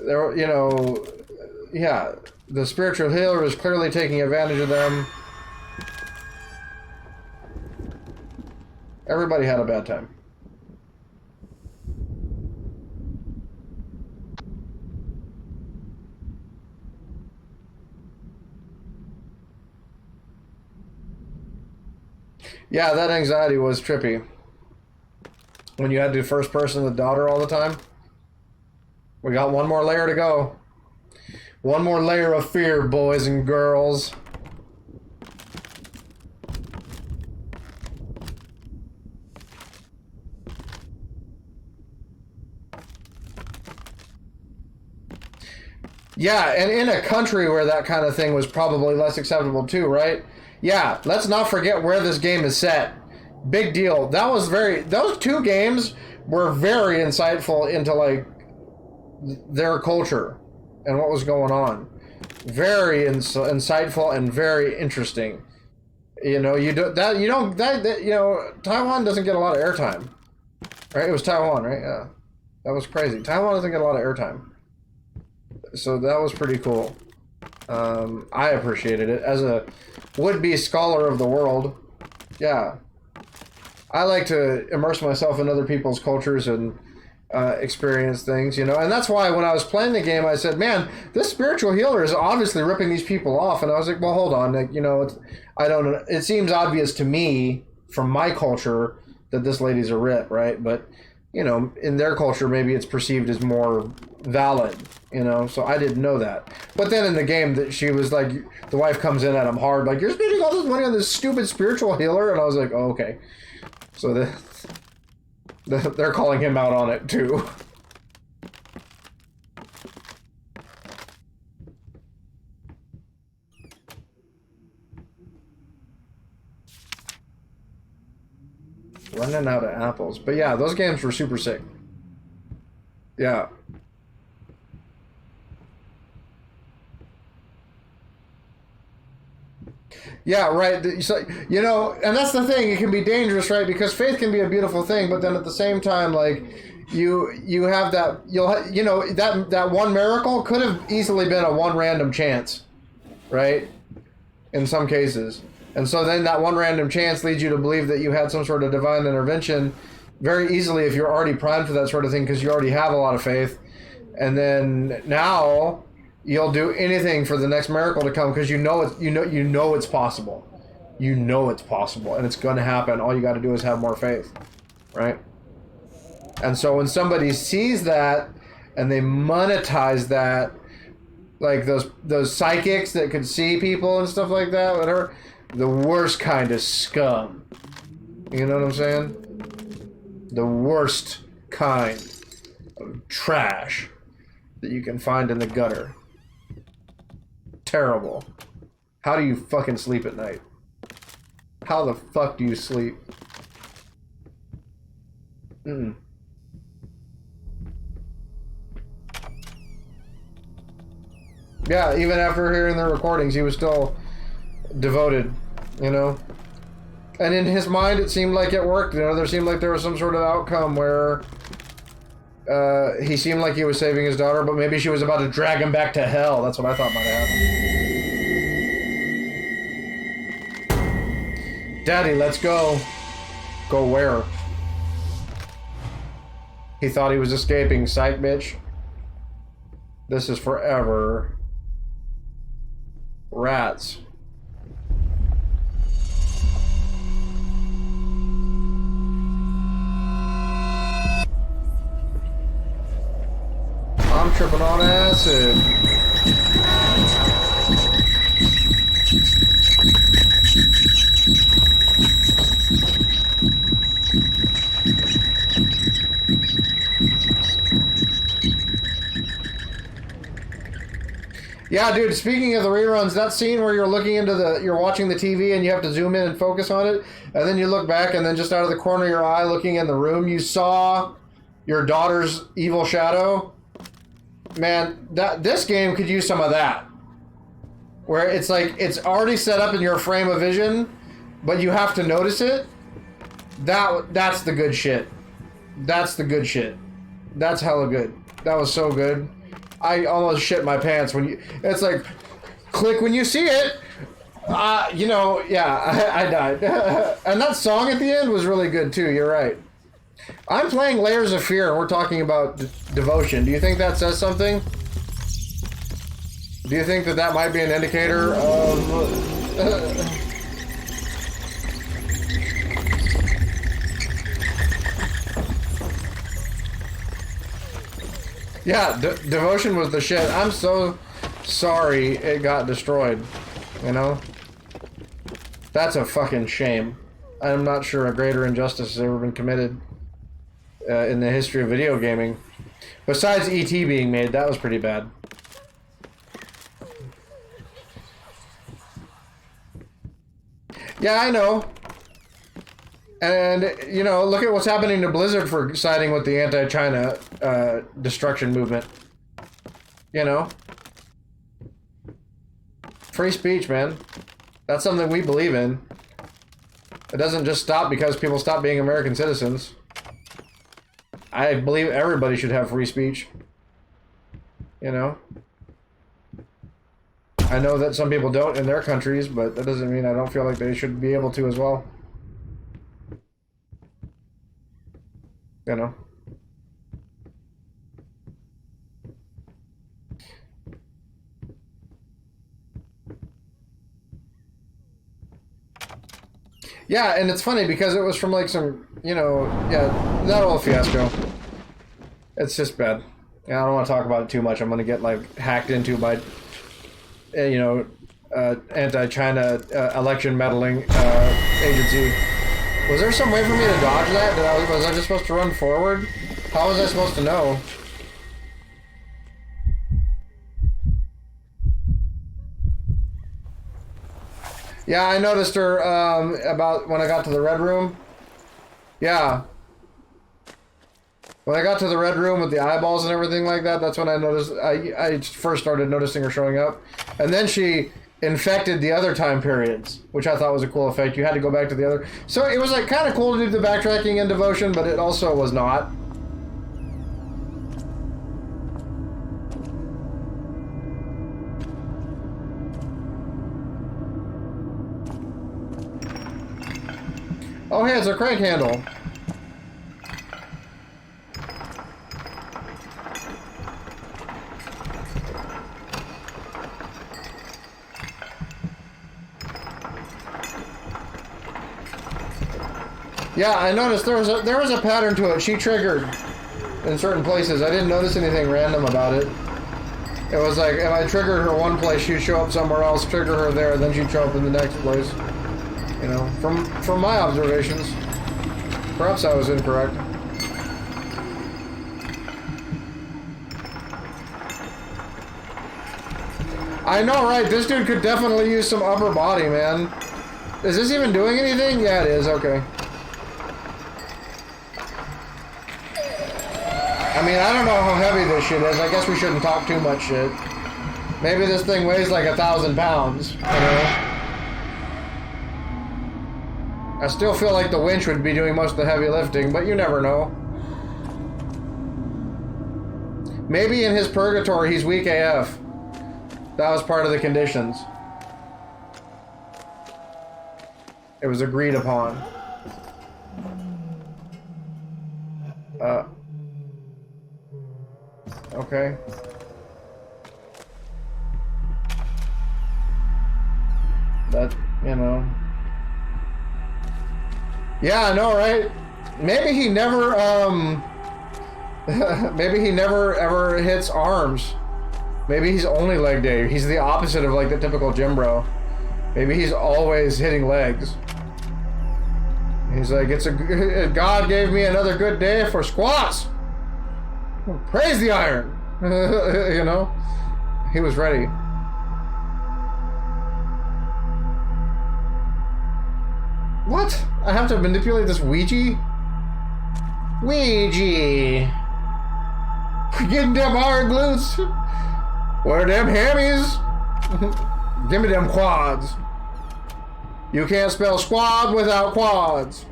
[SPEAKER 1] There, you know, yeah. The spiritual healer was clearly taking advantage of them. Everybody had a bad time. Yeah, that anxiety was trippy. When you had to first person the daughter all the time. We got one more layer to go. One more layer of fear, boys and girls. Yeah, and in a country where that kind of thing was probably less acceptable too, right? Yeah, let's not forget where this game is set. Big deal. Those two games were very insightful into, like, their culture and what was going on. Very insightful and very interesting. You know, Taiwan doesn't get a lot of airtime. Right? It was Taiwan, right? Yeah. That was crazy. Taiwan doesn't get a lot of airtime. So that was pretty cool. I appreciated it. As a would-be scholar of the world, yeah. I like to immerse myself in other people's cultures and experience things, you know. And that's why when I was playing the game, I said, man, this spiritual healer is obviously ripping these people off. And I was like, well, hold on. Like, you know, it seems obvious to me from my culture that this lady's a rip, right? But, you know, in their culture, maybe it's perceived as more valid, you know, so I didn't know that. But then in the game, that she was like, the wife comes in at him hard, like, you're spending all this money on this stupid spiritual healer, and I was like, oh, okay. So they're calling him out on it too. Running out of apples. But yeah, those games were super sick. Yeah. Yeah, right. So, you know, and that's the thing. It can be dangerous, right? Because faith can be a beautiful thing, but then at the same time, like you have that you know that one miracle could have easily been a one random chance, right? In some cases, and so then that one random chance leads you to believe that you had some sort of divine intervention very easily if you're already primed for that sort of thing because you already have a lot of faith, and then now you'll do anything for the next miracle to come because you know it's possible. You know it's possible and it's going to happen. All you got to do is have more faith, right? And so when somebody sees that and they monetize that, like those psychics that could see people and stuff like that, whatever, the worst kind of scum. You know what I'm saying? The worst kind of trash that you can find in the gutter. Terrible. How do you fucking sleep at night? How the fuck do you sleep? Yeah, even after hearing the recordings, he was still devoted, you know? And in his mind, it seemed like it worked, you know? There seemed like there was some sort of outcome where he seemed like he was saving his daughter, but maybe she was about to drag him back to hell. That's what I thought might happen. Daddy, let's go. Go where? He thought he was escaping, psych bitch. This is forever. Rats. I'm tripping on acid. Yeah, dude, speaking of the reruns, that scene where you're looking into you're watching the TV and you have to zoom in and focus on it, and then you look back and then just out of the corner of your eye looking in the room, you saw your daughter's evil shadow. Man, this game could use some of that. Where it's like, it's already set up in your frame of vision, but you have to notice it. That's the good shit. That's the good shit. That's hella good. That was so good. I almost shit my pants when it's like, click when you see it. You know, yeah, I died. And that song at the end was really good too, you're right. I'm playing Layers of Fear and we're talking about devotion. Do you think that says something? Do you think that might be an indicator of... Yeah, devotion was the shit. I'm so sorry it got destroyed, you know? That's a fucking shame. I'm not sure a greater injustice has ever been committed in the history of video gaming. Besides E.T. being made, that was pretty bad. Yeah, I know. And, you know, look at what's happening to Blizzard for siding with the anti-China destruction movement. You know? Free speech, man. That's something we believe in. It doesn't just stop because people stop being American citizens. I believe everybody should have free speech. You know? I know that some people don't in their countries, but that doesn't mean I don't feel like they should be able to as well. You know? Yeah, and it's funny because it was from like some, you know, yeah, that old fiasco. It's just bad. Yeah, I don't want to talk about it too much. I'm going to get like hacked into by, you know, anti-China election meddling agency. Was there some way for me to dodge that? Was I just supposed to run forward? How was I supposed to know? Yeah, I noticed her about when I got to the red room. Yeah. When I got to the red room with the eyeballs and everything like that, that's when I noticed, I first started noticing her showing up. And then she infected the other time periods, which I thought was a cool effect. You had to go back to the other. So it was like kind of cool to do the backtracking in Devotion, but it also was not. Oh, hey, it's a crank handle. Yeah, I noticed there was a pattern to it. She triggered in certain places. I didn't notice anything random about it. It was like if I triggered her one place, she'd show up somewhere else. Trigger her there, then she'd show up in the next place. You know, from my observations. Perhaps I was incorrect. I know, right? This dude could definitely use some upper body, man. Is this even doing anything? Yeah, it is. Okay. I mean, I don't know how heavy this shit is. I guess we shouldn't talk too much shit. Maybe this thing weighs like 1,000 pounds, you know? I still feel like the winch would be doing most of the heavy lifting, but you never know. Maybe in his purgatory he's weak AF. That was part of the conditions. It was agreed upon. Okay. That, you know. Yeah, I know, right? Maybe he never, maybe he never ever hits arms. Maybe he's only leg day. He's the opposite of like the typical gym bro. Maybe he's always hitting legs. He's like, God gave me another good day for squats. Praise the iron. You know? He was ready. What? I have to manipulate this Ouija? Ouija! Getting them hard glutes! Where them hammies? Give me them quads. You can't spell squad without quads.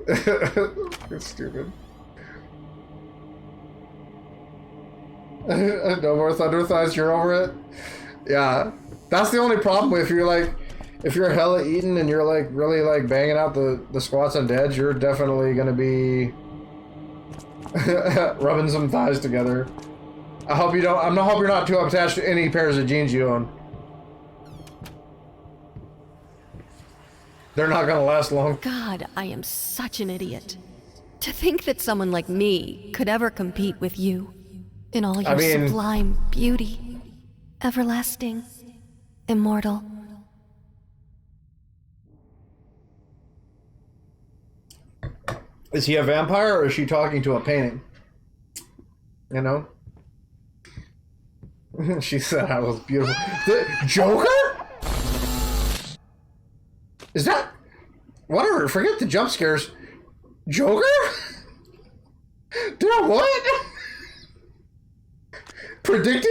[SPEAKER 1] It's stupid. No more thunder thighs, you're over it? Yeah. That's the only problem if you're like, if you're hella eating and you're like really like banging out the squats and deads, you're definitely gonna be rubbing some thighs together. I hope you don't, I hope you're not too attached to any pairs of jeans you own. They're not gonna last long.
[SPEAKER 5] God, I am such an idiot. To think that someone like me could ever compete with you in all your sublime beauty, everlasting, immortal.
[SPEAKER 1] Is he a vampire or is she talking to a painting? You know? She said I was beautiful. The Joker? Is that... Whatever, forget the jump scares. Joker? Did I what? Predicted?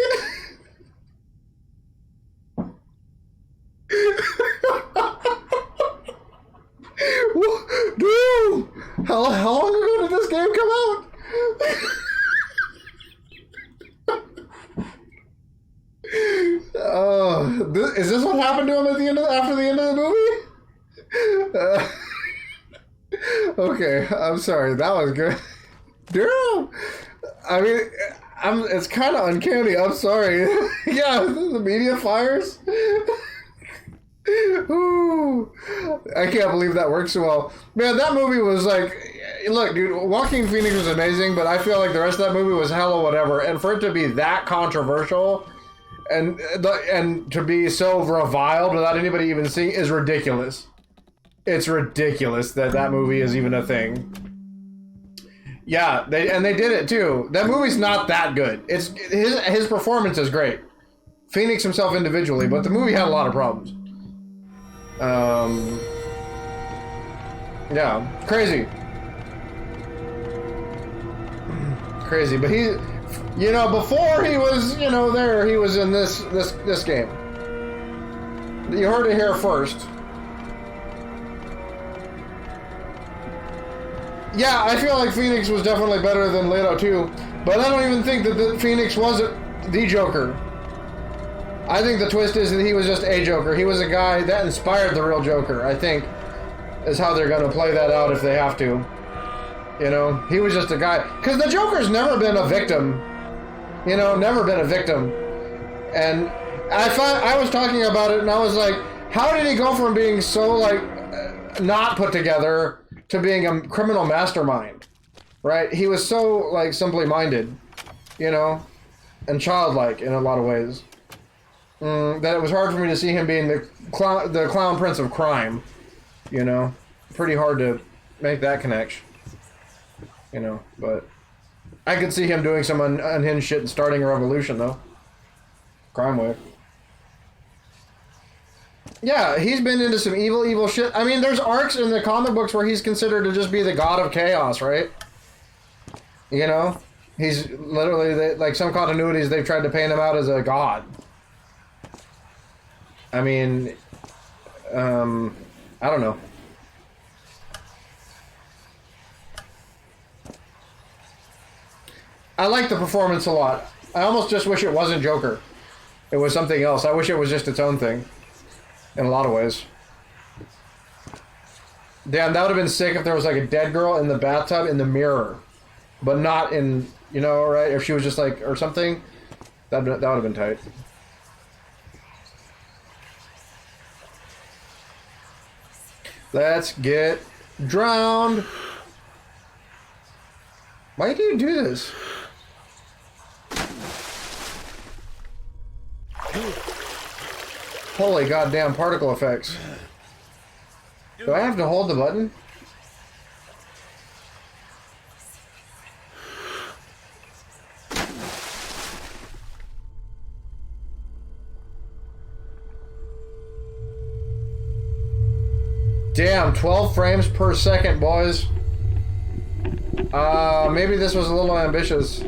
[SPEAKER 1] Dude! How long ago did this game come out? Is this what happened to him at the end of after the end of the movie? Okay, I'm sorry. That was good. Dude! I mean, it's kind of uncanny. I'm sorry. Yeah, the media fires. Ooh, I can't believe that worked so well. Man, that movie was like, look, dude, Joaquin Phoenix was amazing, but I feel like the rest of that movie was hella whatever. And for it to be that controversial and to be so reviled without anybody even seeing is ridiculous. It's ridiculous that that movie is even a thing. Yeah, they did it too. That movie's not that good. It's his performance is great. Phoenix himself individually, but the movie had a lot of problems. Yeah, crazy. crazy. But he, you know, before he was, you know, there, he was in this game. You heard it here first. Yeah, I feel like Phoenix was definitely better than Leto 2, but I don't even think that the Phoenix wasn't the Joker. I think the twist is that he was just a Joker. He was a guy that inspired the real Joker, I think, is how they're going to play that out if they have to. You know, he was just a guy. Because the Joker's never been a victim. You know, never been a victim. And I was talking about it, and I was like, how did he go from being so, like, not put together to being a criminal mastermind, right? He was so, like, simply minded, you know, and childlike in a lot of ways. That it was hard for me to see him being the clown prince of crime, you know. Pretty hard to make that connection, you know, but I could see him doing some unhinged shit and starting a revolution, though. Crime wave. Yeah, he's been into some evil shit. I mean, there's arcs in the comic books where he's considered to just be the god of chaos, right? You know? He's literally, like, some continuities, they've tried to paint him out as a god. I mean, I don't know. I like the performance a lot. I almost just wish it wasn't Joker. It was something else. I wish it was just its own thing. In a lot of ways. Damn, that would have been sick if there was like a dead girl in the bathtub in the mirror. But not in, you know, right? If she was just like, or something. That would have been tight. Let's get drowned. Why do you do this? Holy goddamn particle effects. Do I have to hold the button? Damn, 12 frames per second, boys. Maybe this was a little ambitious.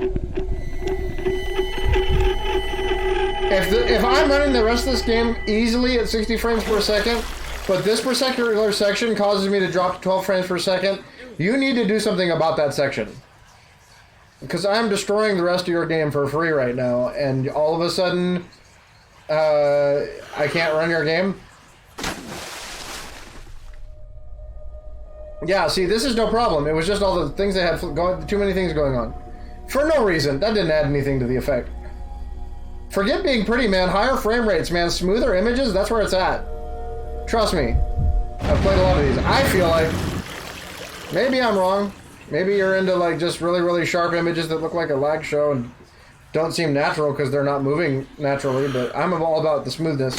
[SPEAKER 1] If I'm running the rest of this game easily at 60 frames per second, but this particular section causes me to drop to 12 frames per second, you need to do something about that section. Because I'm destroying the rest of your game for free right now, and all of a sudden, I can't run your game. Yeah, see, this is no problem. It was just all the things that had going, too many things going on. For no reason. That didn't add anything to the effect. Forget being pretty, man. Higher frame rates, man. Smoother images, that's where it's at. Trust me. I've played a lot of these. I feel like... Maybe I'm wrong. Maybe you're into, like, just really, really sharp images that look like a lag show and don't seem natural because they're not moving naturally, but I'm all about the smoothness.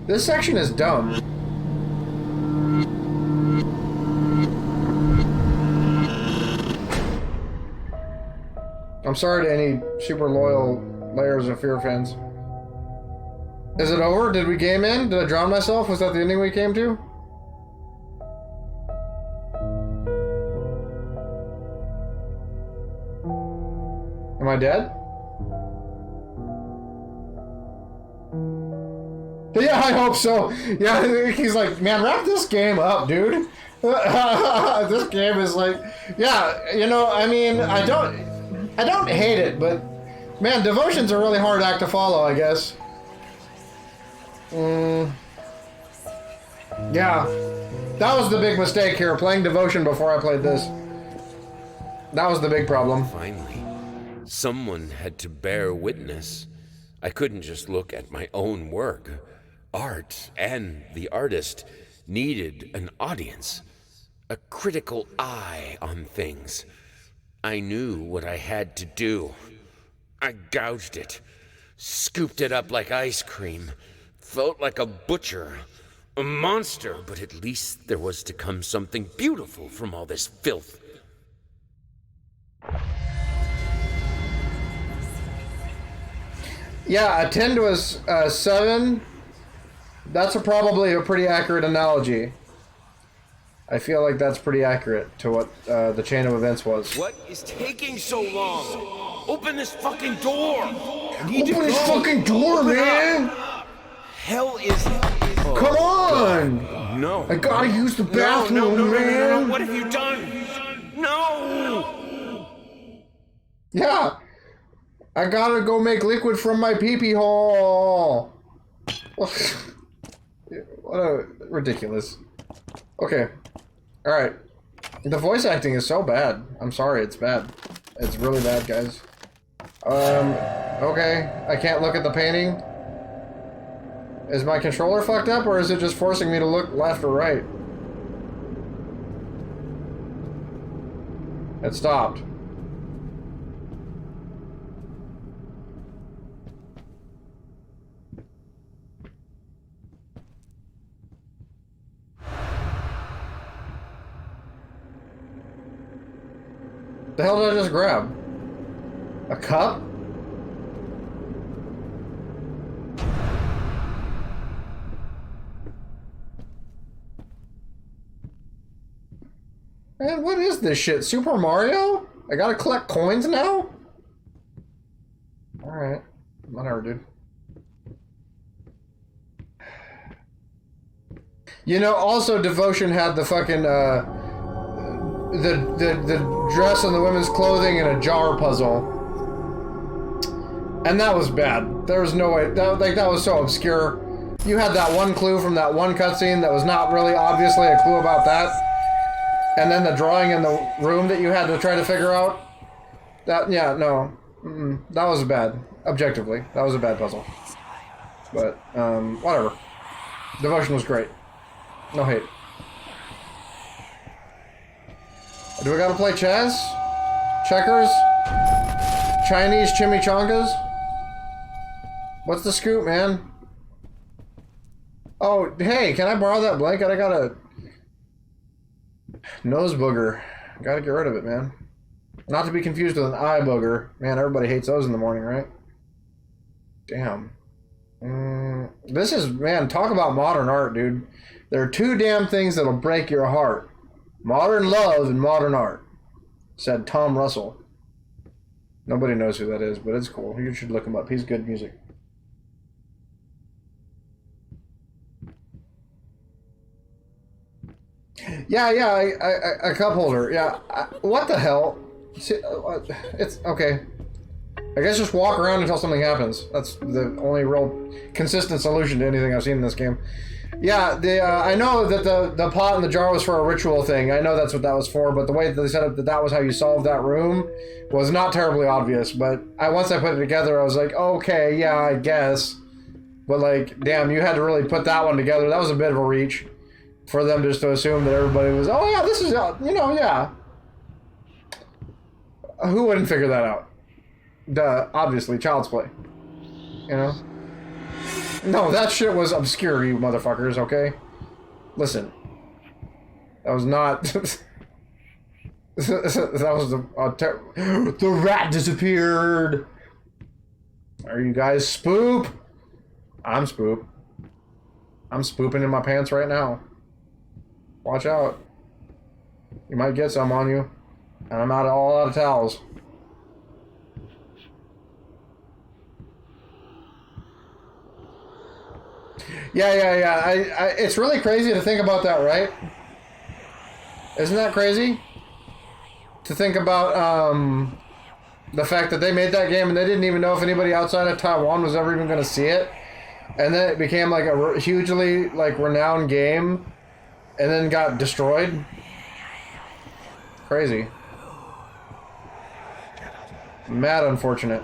[SPEAKER 1] This section is dumb. I'm sorry to any super loyal Layers of Fear fans. Is it over? Did we game in? Did I drown myself? Was that the ending we came to? Am I dead? Yeah, I hope so. Yeah, he's like, man, wrap this game up, dude. This game is like, yeah, you know, I mean, I don't hate it, but man, Devotion's a really hard act to follow, I guess. Yeah, that was the big mistake here, playing Devotion before I played this. That was the big problem.
[SPEAKER 4] Finally, someone had to bear witness. I couldn't just look at my own work. Art and the artist needed an audience, a critical eye on things. I knew what I had to do. I gouged it, scooped it up like ice cream, felt like a butcher, a monster, but at least there was to come something beautiful from all this filth.
[SPEAKER 1] Yeah, a 10 to a 7, that's probably a pretty accurate analogy. I feel like that's pretty accurate to what the chain of events was.
[SPEAKER 2] What is taking so long? Open this fucking door!
[SPEAKER 1] Open this fucking door, man!
[SPEAKER 2] Hell is...
[SPEAKER 1] Come on!
[SPEAKER 2] No.
[SPEAKER 1] I gotta use the bathroom,
[SPEAKER 2] no. What have you done? No!
[SPEAKER 1] Yeah. I gotta go make liquid from my pee-pee hole. What a ridiculous. Okay. Alright. The voice acting is so bad. I'm sorry, it's bad. It's really bad, guys. Okay. I can't look at the painting. Is my controller fucked up, or is it just forcing me to look left or right? It stopped. The hell did I just grab? A cup? Man, what is this shit? Super Mario? I gotta collect coins now? Alright. Whatever, dude. You know, also Devotion had the fucking, the dress and the women's clothing in a jar puzzle. And that was bad. There was no way, that was so obscure. You had that one clue from that one cutscene that was not really obviously a clue about that. And then the drawing in the room that you had to try to figure out. That, yeah, no. That was bad. Objectively. That was a bad puzzle. But, whatever. Devotion was great. No hate. Do we gotta play chess? Checkers? Chinese chimichangas? What's the scoop, man? Oh, hey, can I borrow that blanket? I got a nose booger. Gotta get rid of it, man. Not to be confused with an eye booger. Man, everybody hates those in the morning, right? Damn. This is, man, talk about modern art, dude. There are two damn things that'll break your heart. Modern love and modern art, said Tom Russell. Nobody knows who that is, but it's cool. You should look him up. He's good music. Yeah, a cup holder. Yeah, what the hell? It's okay. I guess just walk around until something happens. That's the only real consistent solution to anything I've seen in this game. Yeah, I know that the pot in the jar was for a ritual thing. I know that's what that was for, but the way that they set up that was how you solved that room was not terribly obvious. But once I put it together, I was like, okay, yeah, I guess. But like, damn, you had to really put that one together. That was a bit of a reach for them just to assume that everybody was, oh yeah, this is, you know, yeah. Who wouldn't figure that out? Duh, obviously, Child's Play. You know? No, that shit was obscure, you motherfuckers, okay? Listen. That was not... that was the rat disappeared! Are you guys spoop? I'm spoop. I'm spooping in my pants right now. Watch out. You might get some on you. And I'm all out of towels. Yeah. It's really crazy to think about that, right? Isn't that crazy? To think about the fact that they made that game and they didn't even know if anybody outside of Taiwan was ever even going to see it. And then it became like a hugely like renowned game and then got destroyed. Crazy. Mad unfortunate.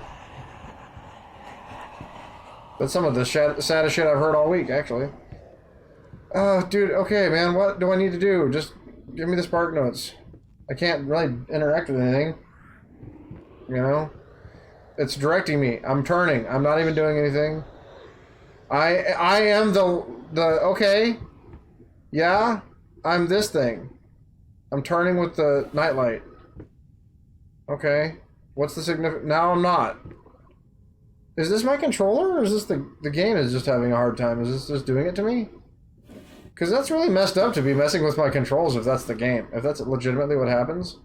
[SPEAKER 1] That's some of the saddest shit I've heard all week, actually. Oh, dude, okay, man, what do I need to do? Just give me the spark notes. I can't really interact with anything. You know? It's directing me. I'm turning. I'm not even doing anything. I am the okay. Yeah, I'm this thing. I'm turning with the nightlight. Okay. What's the significance? Now I'm not. Is this my controller, or is this the game is just having a hard time? Is this just doing it to me? Because that's really messed up to be messing with my controls if that's the game. If that's legitimately what happens.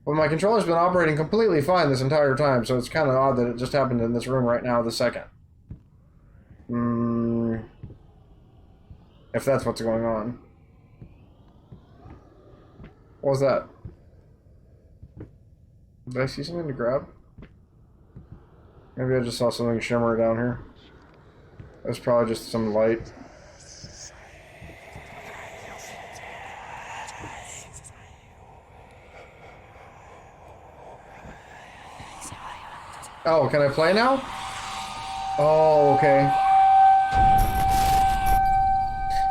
[SPEAKER 1] Well, my controller's been operating completely fine this entire time, so it's kind of odd that it just happened in this room right now, the second. If that's what's going on. What was that? Did I see something to grab? Maybe I just saw something shimmer down here. It was probably just some light. Oh, can I play now? Oh, okay.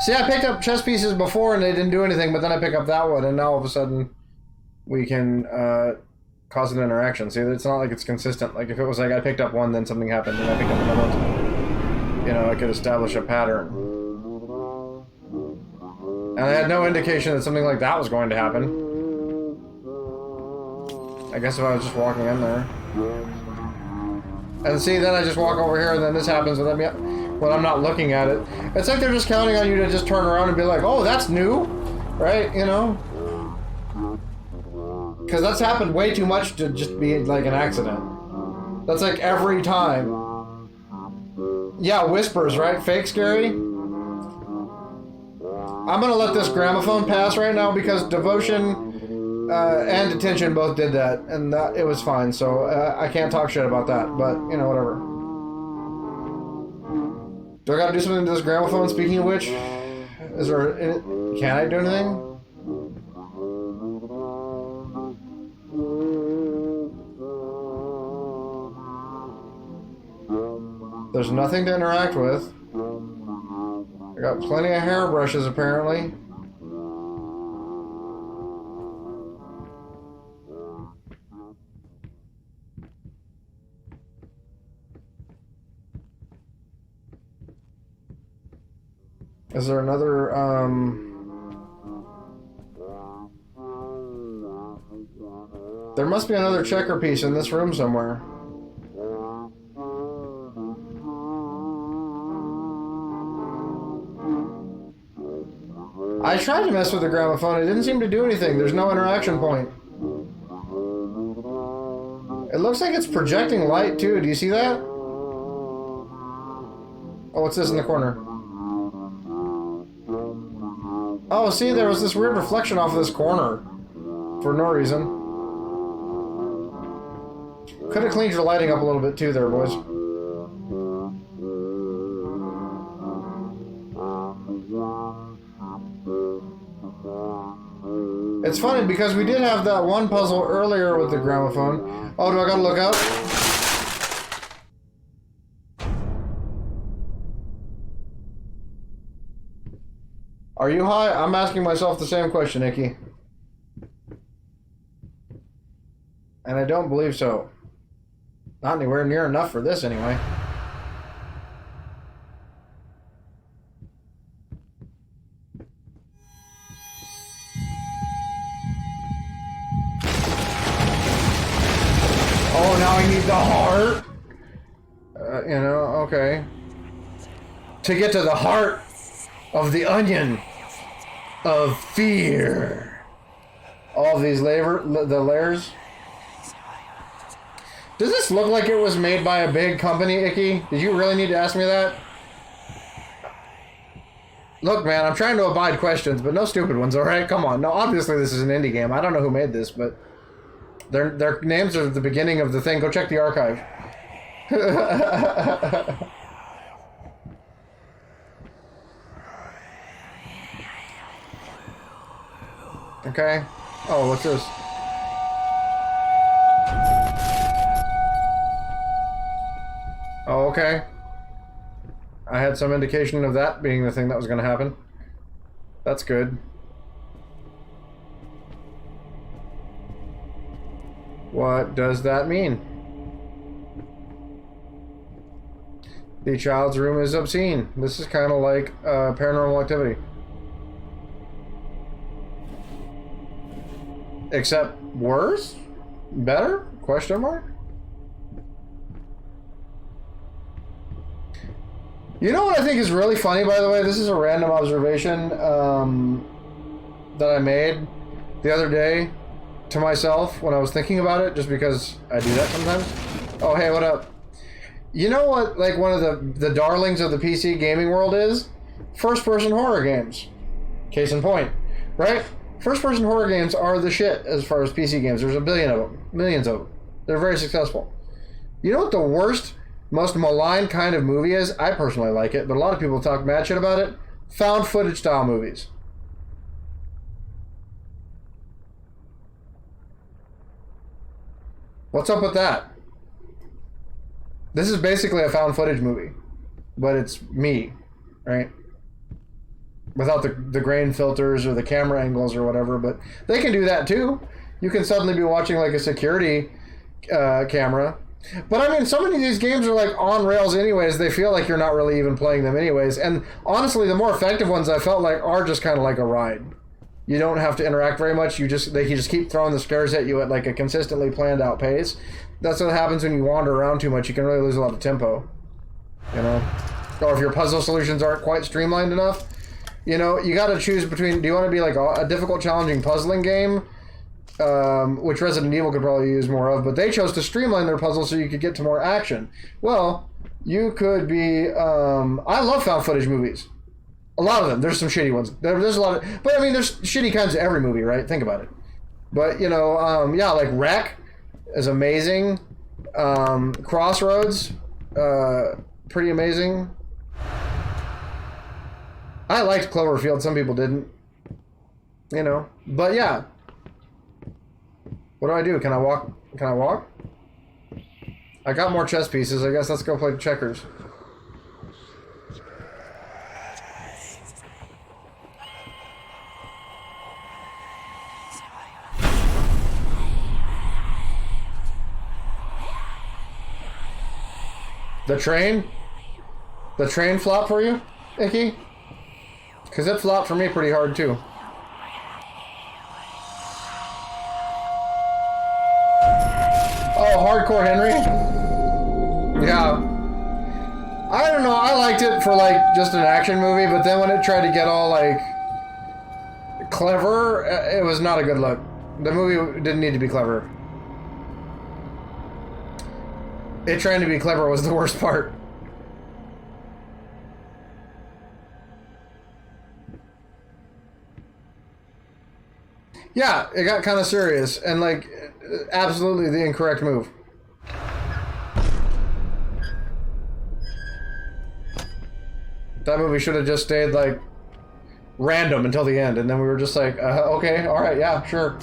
[SPEAKER 1] See, I picked up chess pieces before and they didn't do anything, but then I pick up that one and now all of a sudden we can cause an interaction. See, it's not like it's consistent. Like if it was like I picked up one, then something happened, and I picked up another one. You know, I could establish a pattern. And I had no indication that something like that was going to happen. I guess if I was just walking in there. And see, then I just walk over here and then this happens when I'm not looking at it. It's like they're just counting on you to just turn around and be like, oh, that's new, right? You know? Because that's happened way too much to just be like an accident. That's like every time. Yeah, whispers, right? Fake scary? I'm gonna let this gramophone pass right now because Devotion and Detention both did that, and it was fine, so I can't talk shit about that, but, you know, whatever. Do I gotta do something to this gramophone, speaking of which? Can I do anything? There's nothing to interact with. I got plenty of hairbrushes, apparently. Is there another, there must be another checker piece in this room somewhere. I tried to mess with the gramophone. It didn't seem to do anything. There's no interaction point. It looks like it's projecting light, too. Do you see that? Oh, what's this in the corner? Oh, see, there was this weird reflection off of this corner. For no reason. Could have cleaned your lighting up a little bit, too, there, boys. It's funny because we did have that one puzzle earlier with the gramophone. Oh, do I gotta look out? Are you high? I'm asking myself the same question, Nikki. And I don't believe so. Not anywhere near enough for this, anyway. Oh, now I need the heart? You know, okay. To get to the heart of the onion of fear. All these the layers. Does this look like it was made by a big company, Icky? Did you really need to ask me that? Look, man, I'm trying to abide questions, but no stupid ones, alright? Come on. No, obviously this is an indie game. I don't know who made this, but their names are at the beginning of the thing. Go check the archive. Okay. Oh, what's this? Oh, okay. I had some indication of that being the thing that was going to happen. That's good. What does that mean? The child's room is obscene. This is kind of like Paranormal Activity. Except worse? Better? Question mark? You know what I think is really funny, by the way? This is a random observation that I made the other day to myself when I was thinking about it, just because I do that sometimes. Oh, hey, what up? You know what, like, one of the darlings of the PC gaming world is? First-person horror games. Case in point, right? First-person horror games are the shit as far as PC games. There's a billion of them. Millions of them. They're very successful. You know what the worst, most maligned kind of movie is? I personally like it, but a lot of people talk mad shit about it. Found footage style movies. What's up with that? This is basically a found footage movie, but it's me, right? Without the grain filters or the camera angles or whatever, but they can do that too. You can suddenly be watching like a security camera. But I mean, so many of these games are like on rails anyways. They feel like you're not really even playing them anyways. And honestly, the more effective ones I felt like are just kind of like a ride. You don't have to interact very much. They just keep throwing the scares at you at like a consistently planned out pace. That's what happens when you wander around too much. You can really lose a lot of tempo, you know. Or if your puzzle solutions aren't quite streamlined enough, you know, you got to choose between. Do you want to be like a difficult, challenging puzzling game? Which Resident Evil could probably use more of, but they chose to streamline their puzzles so you could get to more action. Well, you could be... I love found footage movies. A lot of them. There's some shitty ones. There's a lot of... But, I mean, there's shitty kinds of every movie, right? Think about it. But, you know, yeah, like Wreck is amazing. Crossroads, pretty amazing. I liked Cloverfield. Some people didn't. You know. But, yeah. What do I do? Can I walk? Can I walk? I got more chess pieces. I guess let's go play checkers. The train? The train flopped for you, Icky? Because it flopped for me pretty hard too. Oh, Hardcore Henry? Yeah. I don't know, I liked it for like just an action movie, but then when it tried to get all like clever, it was not a good look. The movie didn't need to be clever. It trying to be clever was the worst part. Yeah, it got kind of serious and like absolutely the incorrect move. That movie should have just stayed like random until the end, and then we were just like, okay, all right, yeah, sure.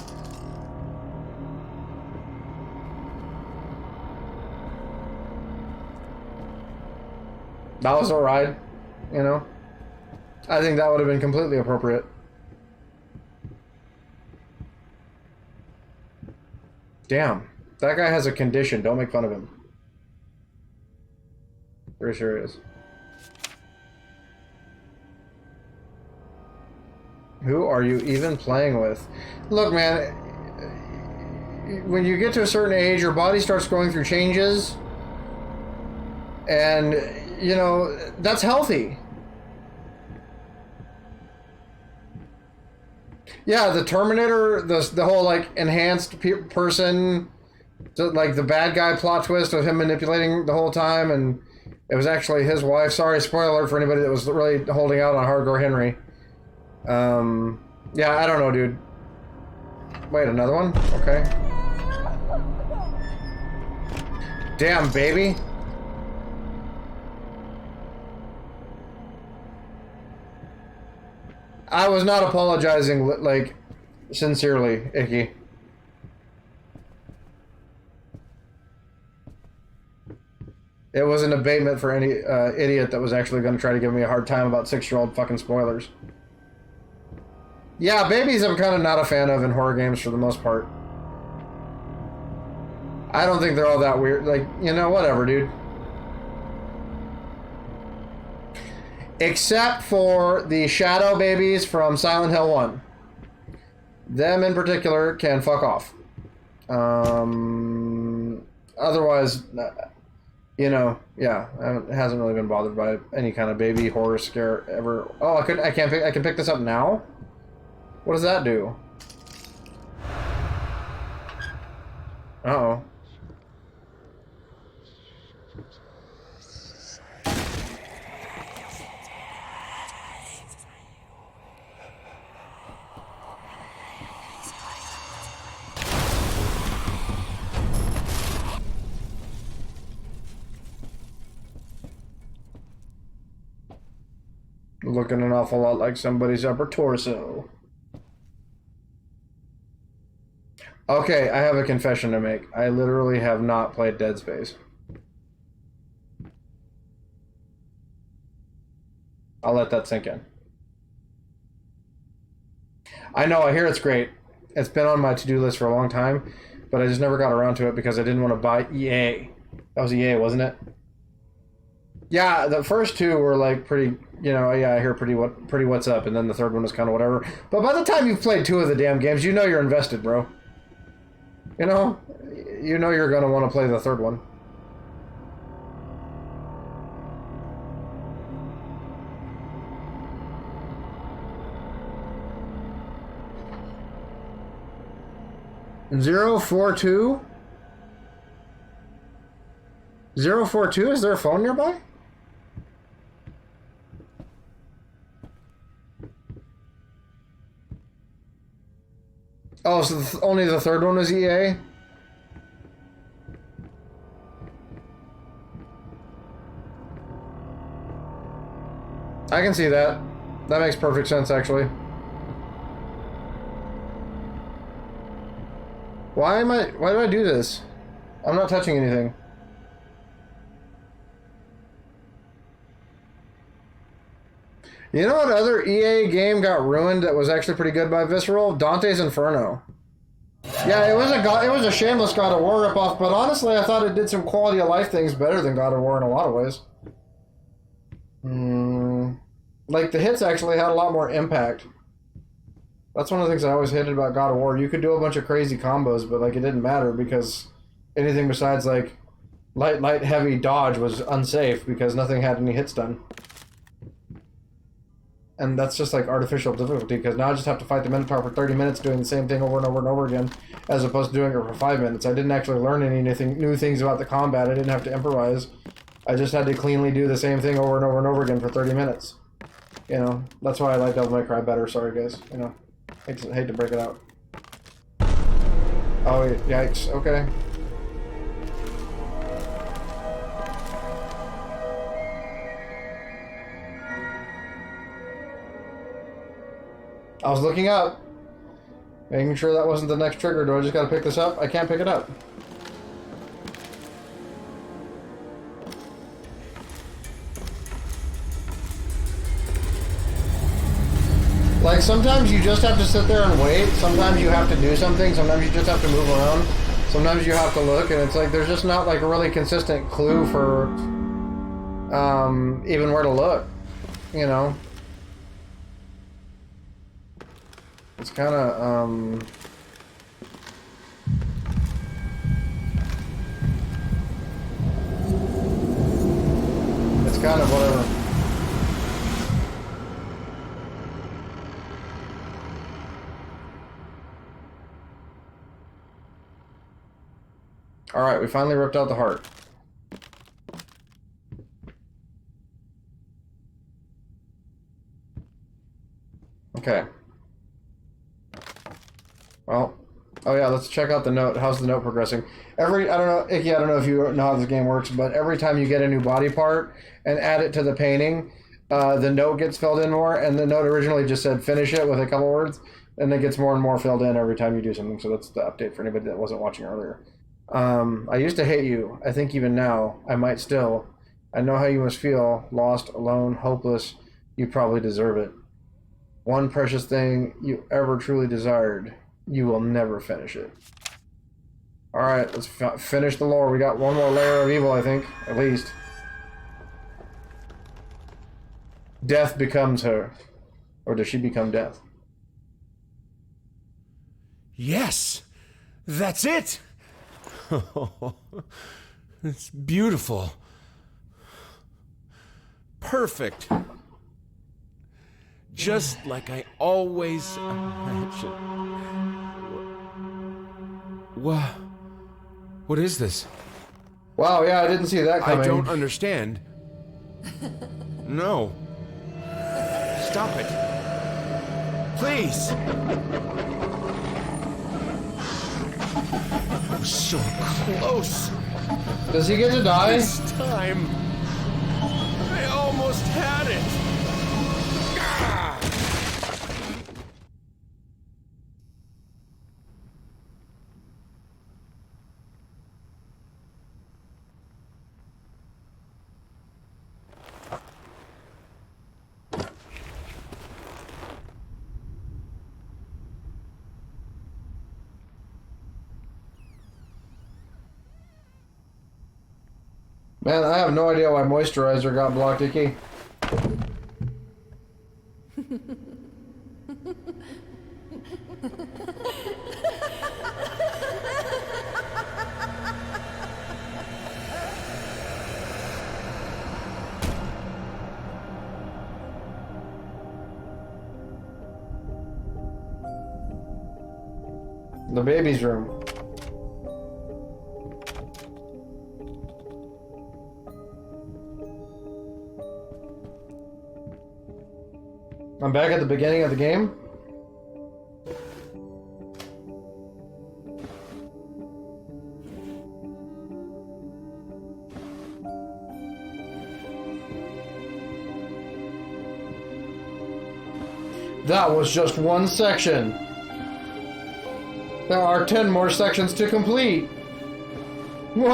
[SPEAKER 1] That was a ride, you know? I think that would have been completely appropriate. Damn. That guy has a condition. Don't make fun of him. Pretty sure he is. Who are you even playing with? Look, man, when you get to a certain age, your body starts going through changes. And, you know, that's healthy. Yeah, the Terminator, the whole, like, enhanced person, like, the bad guy plot twist of him manipulating the whole time, and it was actually his wife. Sorry, spoiler alert for anybody that was really holding out on Hardcore Henry. Yeah, I don't know, dude. Wait, another one? Okay. Damn, baby. I was not apologizing, like, sincerely, Icky. It was an abatement for any idiot that was actually going to try to give me a hard time about 6-year-old fucking spoilers. Yeah, babies I'm kind of not a fan of in horror games for the most part. I don't think they're all that weird. Like, you know, whatever, dude. Except for the shadow babies from Silent Hill 1. Them in particular can fuck off. Otherwise, You know, yeah, it hasn't really been bothered by any kind of baby horror scare ever. Oh, I can pick this up now? What does that do? Uh-oh. Looking an awful lot like somebody's upper torso. Okay, I have a confession to make. I literally have not played Dead Space. I'll let that sink in. I know, I hear it's great. It's been on my to-do list for a long time, but I just never got around to it because I didn't want to buy EA. That was EA, wasn't it? Yeah, the first two were like pretty, you know, yeah, I hear pretty what's up, and then the third one was kind of whatever. But by the time you've played two of the damn games, you know you're invested, bro. You know you're going to want to play the third one. And 042? 042? Is there a phone nearby? Oh, so only the third one was EA? I can see that. That makes perfect sense, actually. Why do I do this? I'm not touching anything. You know what other EA game got ruined that was actually pretty good by Visceral? Dante's Inferno. Yeah, it was a shameless God of War ripoff, but honestly, I thought it did some quality of life things better than God of War in a lot of ways. Like, the hits actually had a lot more impact. That's one of the things I always hated about God of War. You could do a bunch of crazy combos, but, like, it didn't matter because anything besides, like, light, heavy dodge was unsafe because nothing had any hits done. And that's just like artificial difficulty because now I just have to fight the Minotaur for 30 minutes doing the same thing over and over and over again as opposed to doing it for 5 minutes. I didn't actually learn any new things about the combat. I didn't have to improvise. I just had to cleanly do the same thing over and over and over again for 30 minutes. You know, that's why I like Devil May Cry better. Sorry, guys. You know, hate to break it out. Oh, yikes. Okay. I was looking up, making sure that wasn't the next trigger. Do I just gotta pick this up? I can't pick it up. Like, sometimes you just have to sit there and wait. Sometimes you have to do something. Sometimes you just have to move around. Sometimes you have to look, and it's like there's just not like a really consistent clue for even where to look, you know? It's kind of, it's kind of whatever. Alright, we finally ripped out the heart. Okay. Well, oh yeah, let's check out the note. How's the note progressing? I don't know, Icky, I don't know if you know how this game works, but every time you get a new body part and add it to the painting, the note gets filled in more, and the note originally just said finish it with a couple words, and it gets more and more filled in every time you do something, so that's the update for anybody that wasn't watching earlier. I used to hate you. I think even now, I might still. I know how you must feel, lost, alone, hopeless. You probably deserve it. One precious thing you ever truly desired. You will never finish it. Alright, let's finish the lore. We got one more layer of evil, I think. At least. Death becomes her. Or does she become death?
[SPEAKER 4] Yes! That's it! It's beautiful. perfect. Just like I always imagined. What is this?
[SPEAKER 1] Wow, yeah, I didn't see that coming.
[SPEAKER 4] I don't understand. No. Stop it. Please. I'm so close.
[SPEAKER 1] Does he get to die?
[SPEAKER 4] This time. I almost had it. Ah!
[SPEAKER 1] Man, I have no idea why moisturizer got blocked, Icky. The baby's room. I'm back at the beginning of the game. That was just one section. There are 10 more sections to complete. Yeah,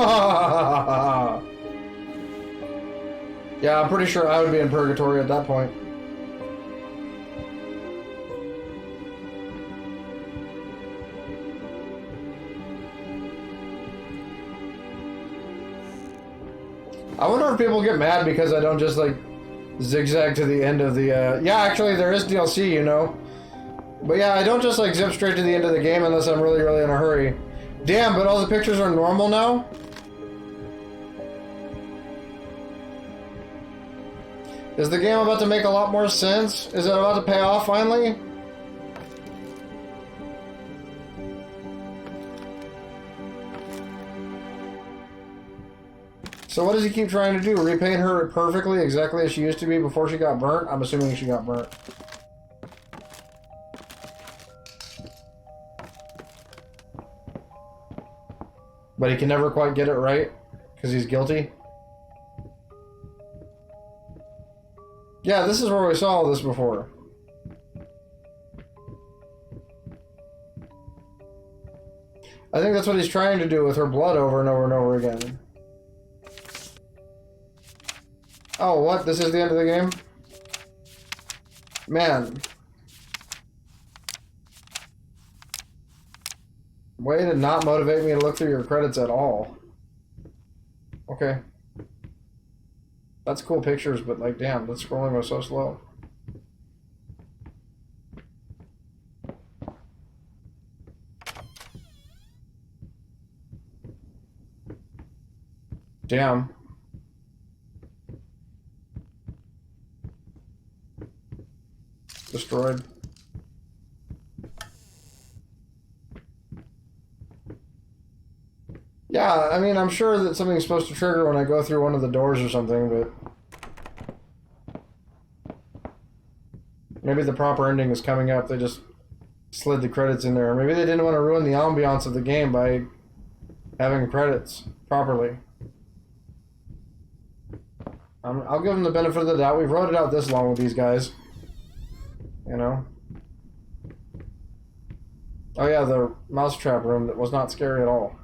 [SPEAKER 1] I'm pretty sure I would be in purgatory at that point. I wonder if people get mad because I don't just like zigzag to the end of the yeah, actually there is DLC, you know. But yeah, I don't just like zip straight to the end of the game unless I'm really in a hurry. Damn, but all the pictures are normal now? Is the game about to make a lot more sense? Is it about to pay off finally? So what does he keep trying to do? Repaint her perfectly, exactly as she used to be before she got burnt? I'm assuming she got burnt. But he can never quite get it right, because he's guilty. Yeah, this is where we saw all this before. I think that's what he's trying to do with her blood over and over and over again. Oh, what? This is the end of the game? Man. Way to not motivate me to look through your credits at all. Okay. That's cool pictures, but like, damn, the scrolling was so slow. Damn. Destroyed. Yeah, I mean, I'm sure that something's supposed to trigger when I go through one of the doors or something, but maybe the proper ending is coming up. They just slid the credits in there. Or maybe they didn't want to ruin the ambiance of the game by having credits properly. I'll give them the benefit of the doubt. We've wrote it out this long with these guys. You know? Oh yeah, the mousetrap room that was not scary at all.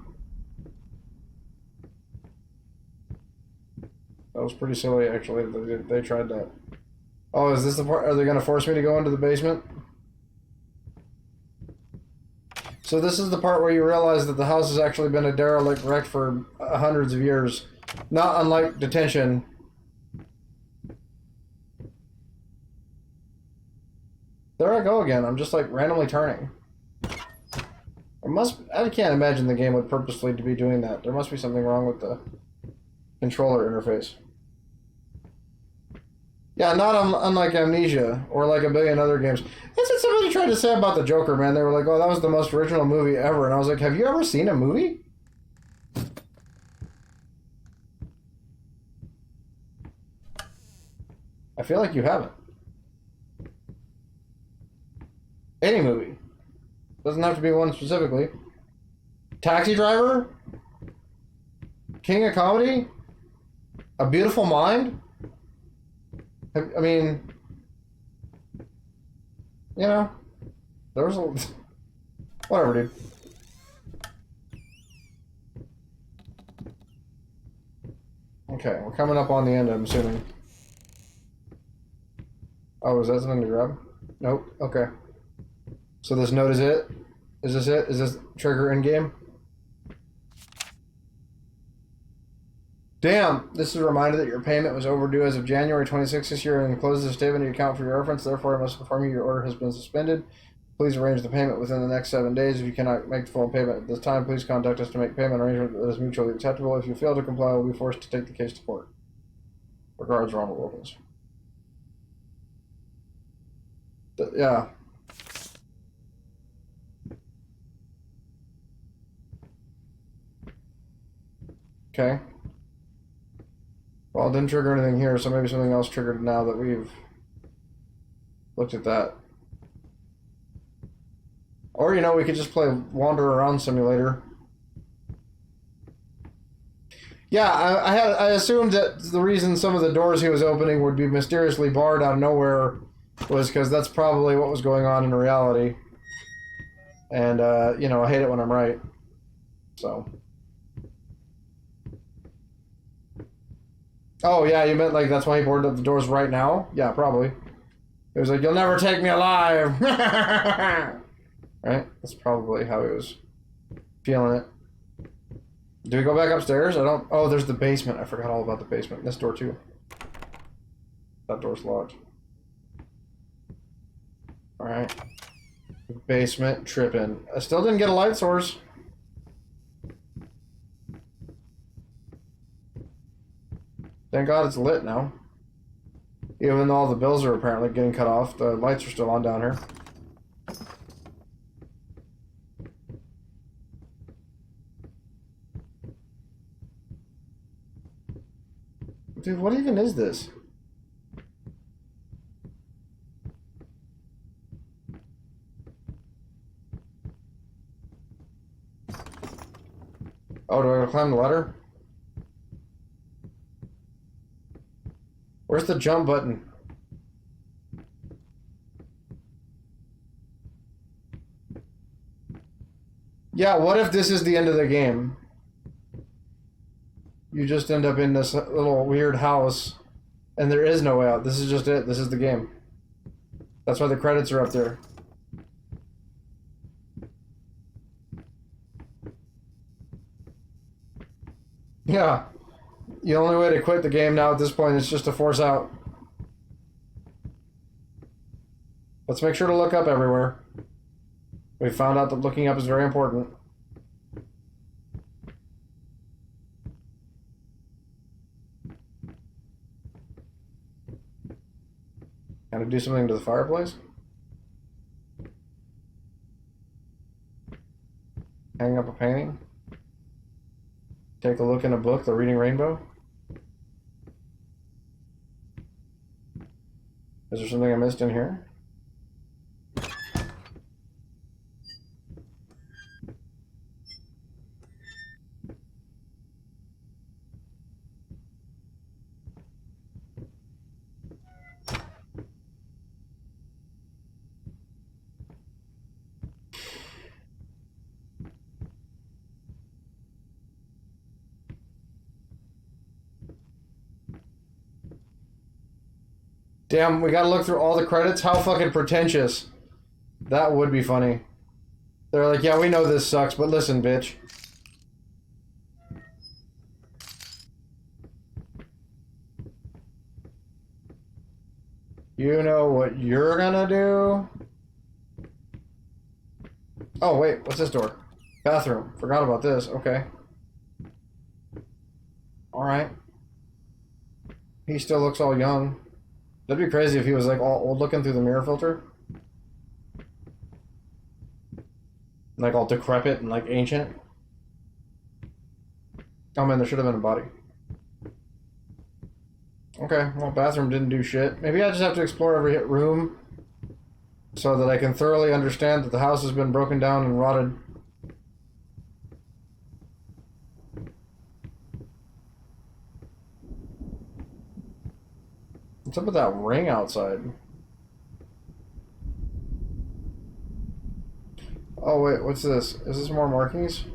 [SPEAKER 1] That was pretty silly, actually. They tried that. Oh, is this the part? Are they going to force me to go into the basement? So this is the part where you realize that the house has actually been a derelict wreck for hundreds of years. Not unlike detention. There I go again. I'm just like randomly turning. I can't imagine the game would purposely be doing that. There must be something wrong with the controller interface. Yeah, not unlike Amnesia or like a billion other games. That's what somebody tried to say about the Joker, man. They were like, "Oh, that was the most original movie ever," and I was like, "Have you ever seen a movie?" I feel like you haven't. Any movie. Doesn't have to be one specifically. Taxi Driver? King of Comedy? A Beautiful Mind? I mean, you know, there was a... Whatever, dude. Okay, we're coming up on the end, I'm assuming. Oh, is that something to grab? Nope. Okay. So this note is it? Is this it? Is this trigger in game? Damn! This is a reminder that your payment was overdue as of January 26th this year and encloses a statement of your account for your reference. Therefore, I must inform you your order has been suspended. Please arrange the payment within the next 7 days. If you cannot make the full payment at this time, please contact us to make payment arrangement that is mutually acceptable. If you fail to comply, we'll be forced to take the case to court. Regards, Ronald Wilkins. Yeah. Okay. Well, it didn't trigger anything here, so maybe something else triggered now that we've looked at that. Or, you know, we could just play Wander Around Simulator. Yeah, I assumed that the reason some of the doors he was opening would be mysteriously barred out of nowhere was because that's probably what was going on in reality. And, you know, I hate it when I'm right. So... Oh, yeah, you meant, like, that's why he boarded up the doors right now? Yeah, probably. He was like, "You'll never take me alive!" Right? That's probably how he was feeling it. Do we go back upstairs? I don't... Oh, there's the basement. I forgot all about the basement. This door, too. That door's locked. Alright. Basement, tripping. I still didn't get a light source. Thank God it's lit now. Even though all the bills are apparently getting cut off, the lights are still on down here. Dude, what even is this? Oh, do I gotta climb the ladder? Where's the jump button? Yeah, what if this is the end of the game? You just end up in this little weird house, and there is no way out. This is just it. This is the game. That's why the credits are up there. Yeah. The only way to quit the game now at this point is just to force out. Let's make sure to look up everywhere. We found out that looking up is very important. Gotta do something to the fireplace? Hang up a painting? Take a look in a book, The Reading Rainbow? Is there something I missed in here? Damn, we gotta look through all the credits? How fucking pretentious. That would be funny. They're like, yeah, we know this sucks, but listen, bitch. You know what you're gonna do? Oh, wait, what's this door? Bathroom. Forgot about this. Okay. Alright. He still looks all young. That'd be crazy if he was like all old looking through the mirror filter. Like all decrepit and like ancient. Oh man, there should have been a body. Okay, well, bathroom didn't do shit. Maybe I just have to explore every room so that I can thoroughly understand that the house has been broken down and rotted. What's up with that ring outside? Oh wait, what's this? Is this more markings?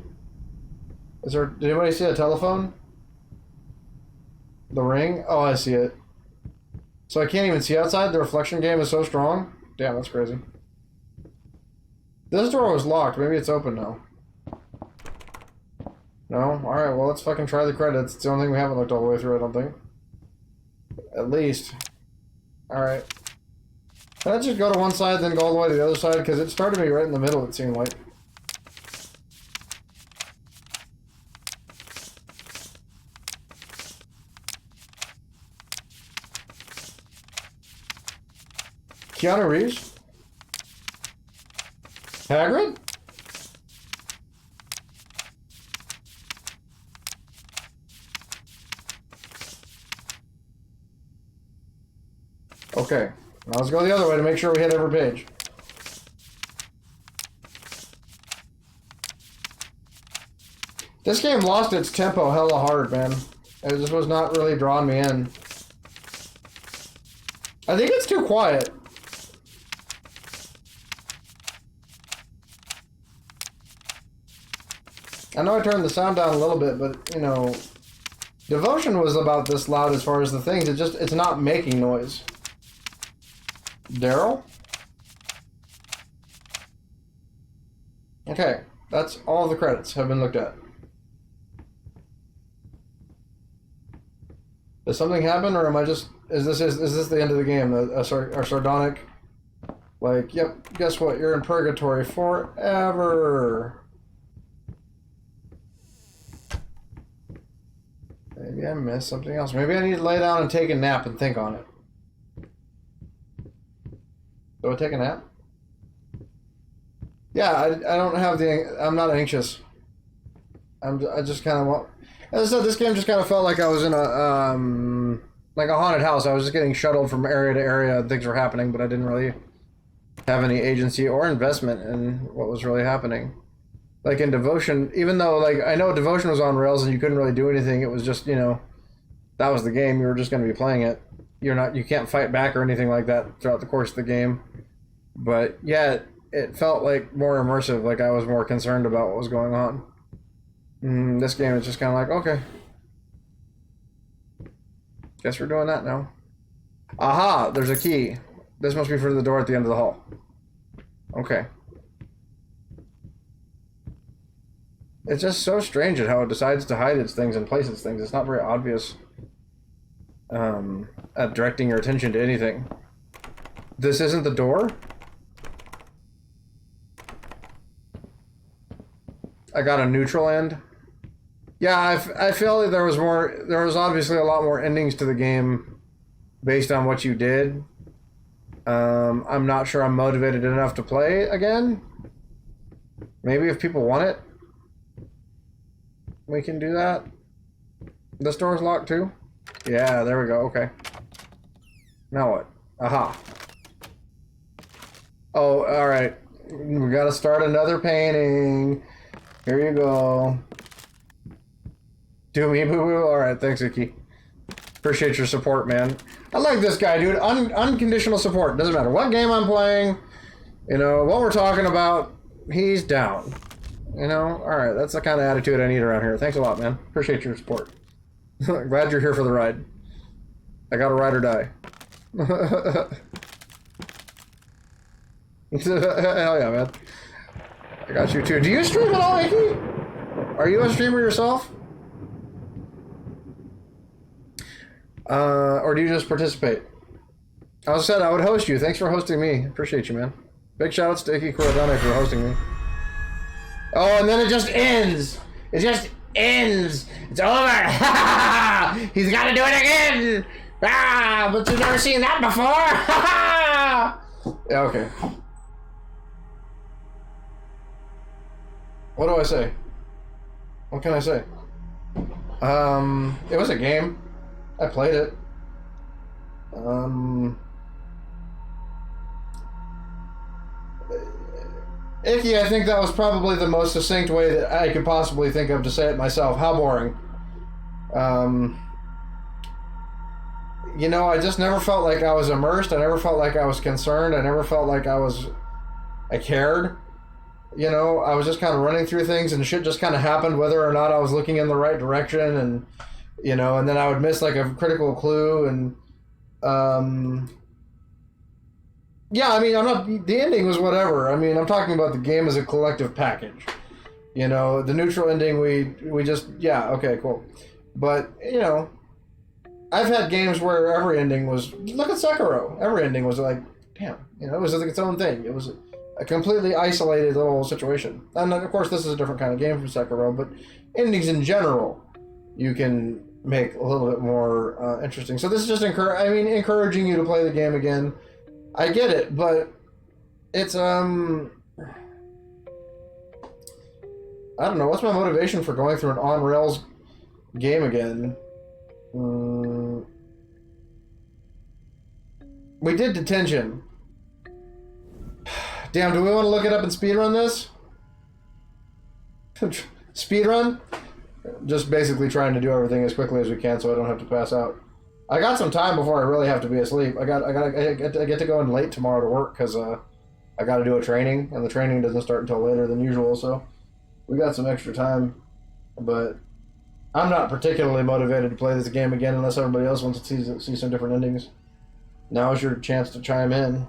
[SPEAKER 1] Is there? Did anybody see a telephone? The ring? Oh, I see it. So I can't even see outside? The reflection game is so strong? Damn, that's crazy. This door was locked. Maybe it's open now. No? Alright, well, let's fucking try the credits. It's the only thing we haven't looked all the way through, I don't think. At least. Alright. Can I just go to one side, then go all the way to the other side? Because it started me right in the middle, it seemed like. Keanu Reeves? Hagrid? Okay, now let's go the other way to make sure we hit every page. This game lost its tempo hella hard, man. It just was not really drawing me in. I think it's too quiet. I know I turned the sound down a little bit, but, you know, Devotion was about this loud as far as the things. It's not making noise. Daryl? Okay, that's all the credits have been looked at. Does something happen, or am I just... Is this the end of the game? Our sardonic... Like, yep, guess what? You're in purgatory forever. Maybe I missed something else. Maybe I need to lay down and take a nap and think on it. Do I take a nap? Yeah, I don't have the... I'm not anxious. I just kind of want... As I said, this game just kind of felt like I was in a... like a haunted house. I was just getting shuttled from area to area and things were happening, but I didn't really have any agency or investment in what was really happening. Like in Devotion, even though, like, I know Devotion was on rails and you couldn't really do anything, it was just, you know, that was the game, you were just going to be playing it. You can't fight back or anything like that throughout the course of the game. But, yeah, it felt like more immersive, like I was more concerned about what was going on. This game is just kind of like, okay. Guess we're doing that now. Aha, there's a key. This must be for the door at the end of the hall. Okay. It's just so strange at how it decides to hide its things and place its things. It's not very obvious at directing your attention to anything. This isn't the door? I got a neutral end. Yeah, I feel like there was obviously a lot more endings to the game based on what you did. I'm not sure I'm motivated enough to play again. Maybe if people want it, we can do that. This door's locked too? Yeah, there we go, okay. Now what? Aha. Oh, alright. We gotta start another painting. Here you go. Do me boo-boo? Alright, thanks, Icky. Appreciate your support, man. I like this guy, dude. Unconditional support. Doesn't matter what game I'm playing, you know, what we're talking about, he's down. You know? Alright, that's the kind of attitude I need around here. Thanks a lot, man. Appreciate your support. Glad you're here for the ride. I gotta ride or die. Hell yeah, man. I got you too. Do you stream at all, Icky? Are you a streamer yourself? Or do you just participate? As I said, I would host you. Thanks for hosting me. Appreciate you, man. Big shout-outs to Icky Kurodane for hosting me. Oh, and then it just ends. It just ends. It's over. He's got to do it again. Ah, but you've never seen that before. Yeah, okay. What do I say? What can I say? It was a game. I played it. Icky, I think that was probably the most succinct way that I could possibly think of to say it myself. How boring. You know, I just never felt like I was immersed. I never felt like I was concerned. I never felt like I cared. You know, I was just kind of running through things and shit just kind of happened whether or not I was looking in the right direction, and, you know, and then I would miss like a critical clue, and, yeah, I mean, the ending was whatever. I mean, I'm talking about the game as a collective package. You know, the neutral ending, we just, yeah, okay, cool. But, you know, I've had games where every ending was, look at Sekiro. Every ending was like, damn, you know, it was like its own thing. It was a completely isolated little situation. And of course, this is a different kind of game from Sekiro, but endings in general, you can make a little bit more interesting. So this is just encouraging you to play the game again. I get it, but it's, I don't know, what's my motivation for going through an on-rails game again? We did Detention. Damn, do we want to look it up and speedrun this? Speedrun? Just basically trying to do everything as quickly as we can so I don't have to pass out. I got some time before I really have to be asleep. I get to go in late tomorrow to work because I got to do a training, and the training doesn't start until later than usual, so we got some extra time. But I'm not particularly motivated to play this game again unless everybody else wants to see some different endings. Now is your chance to chime in.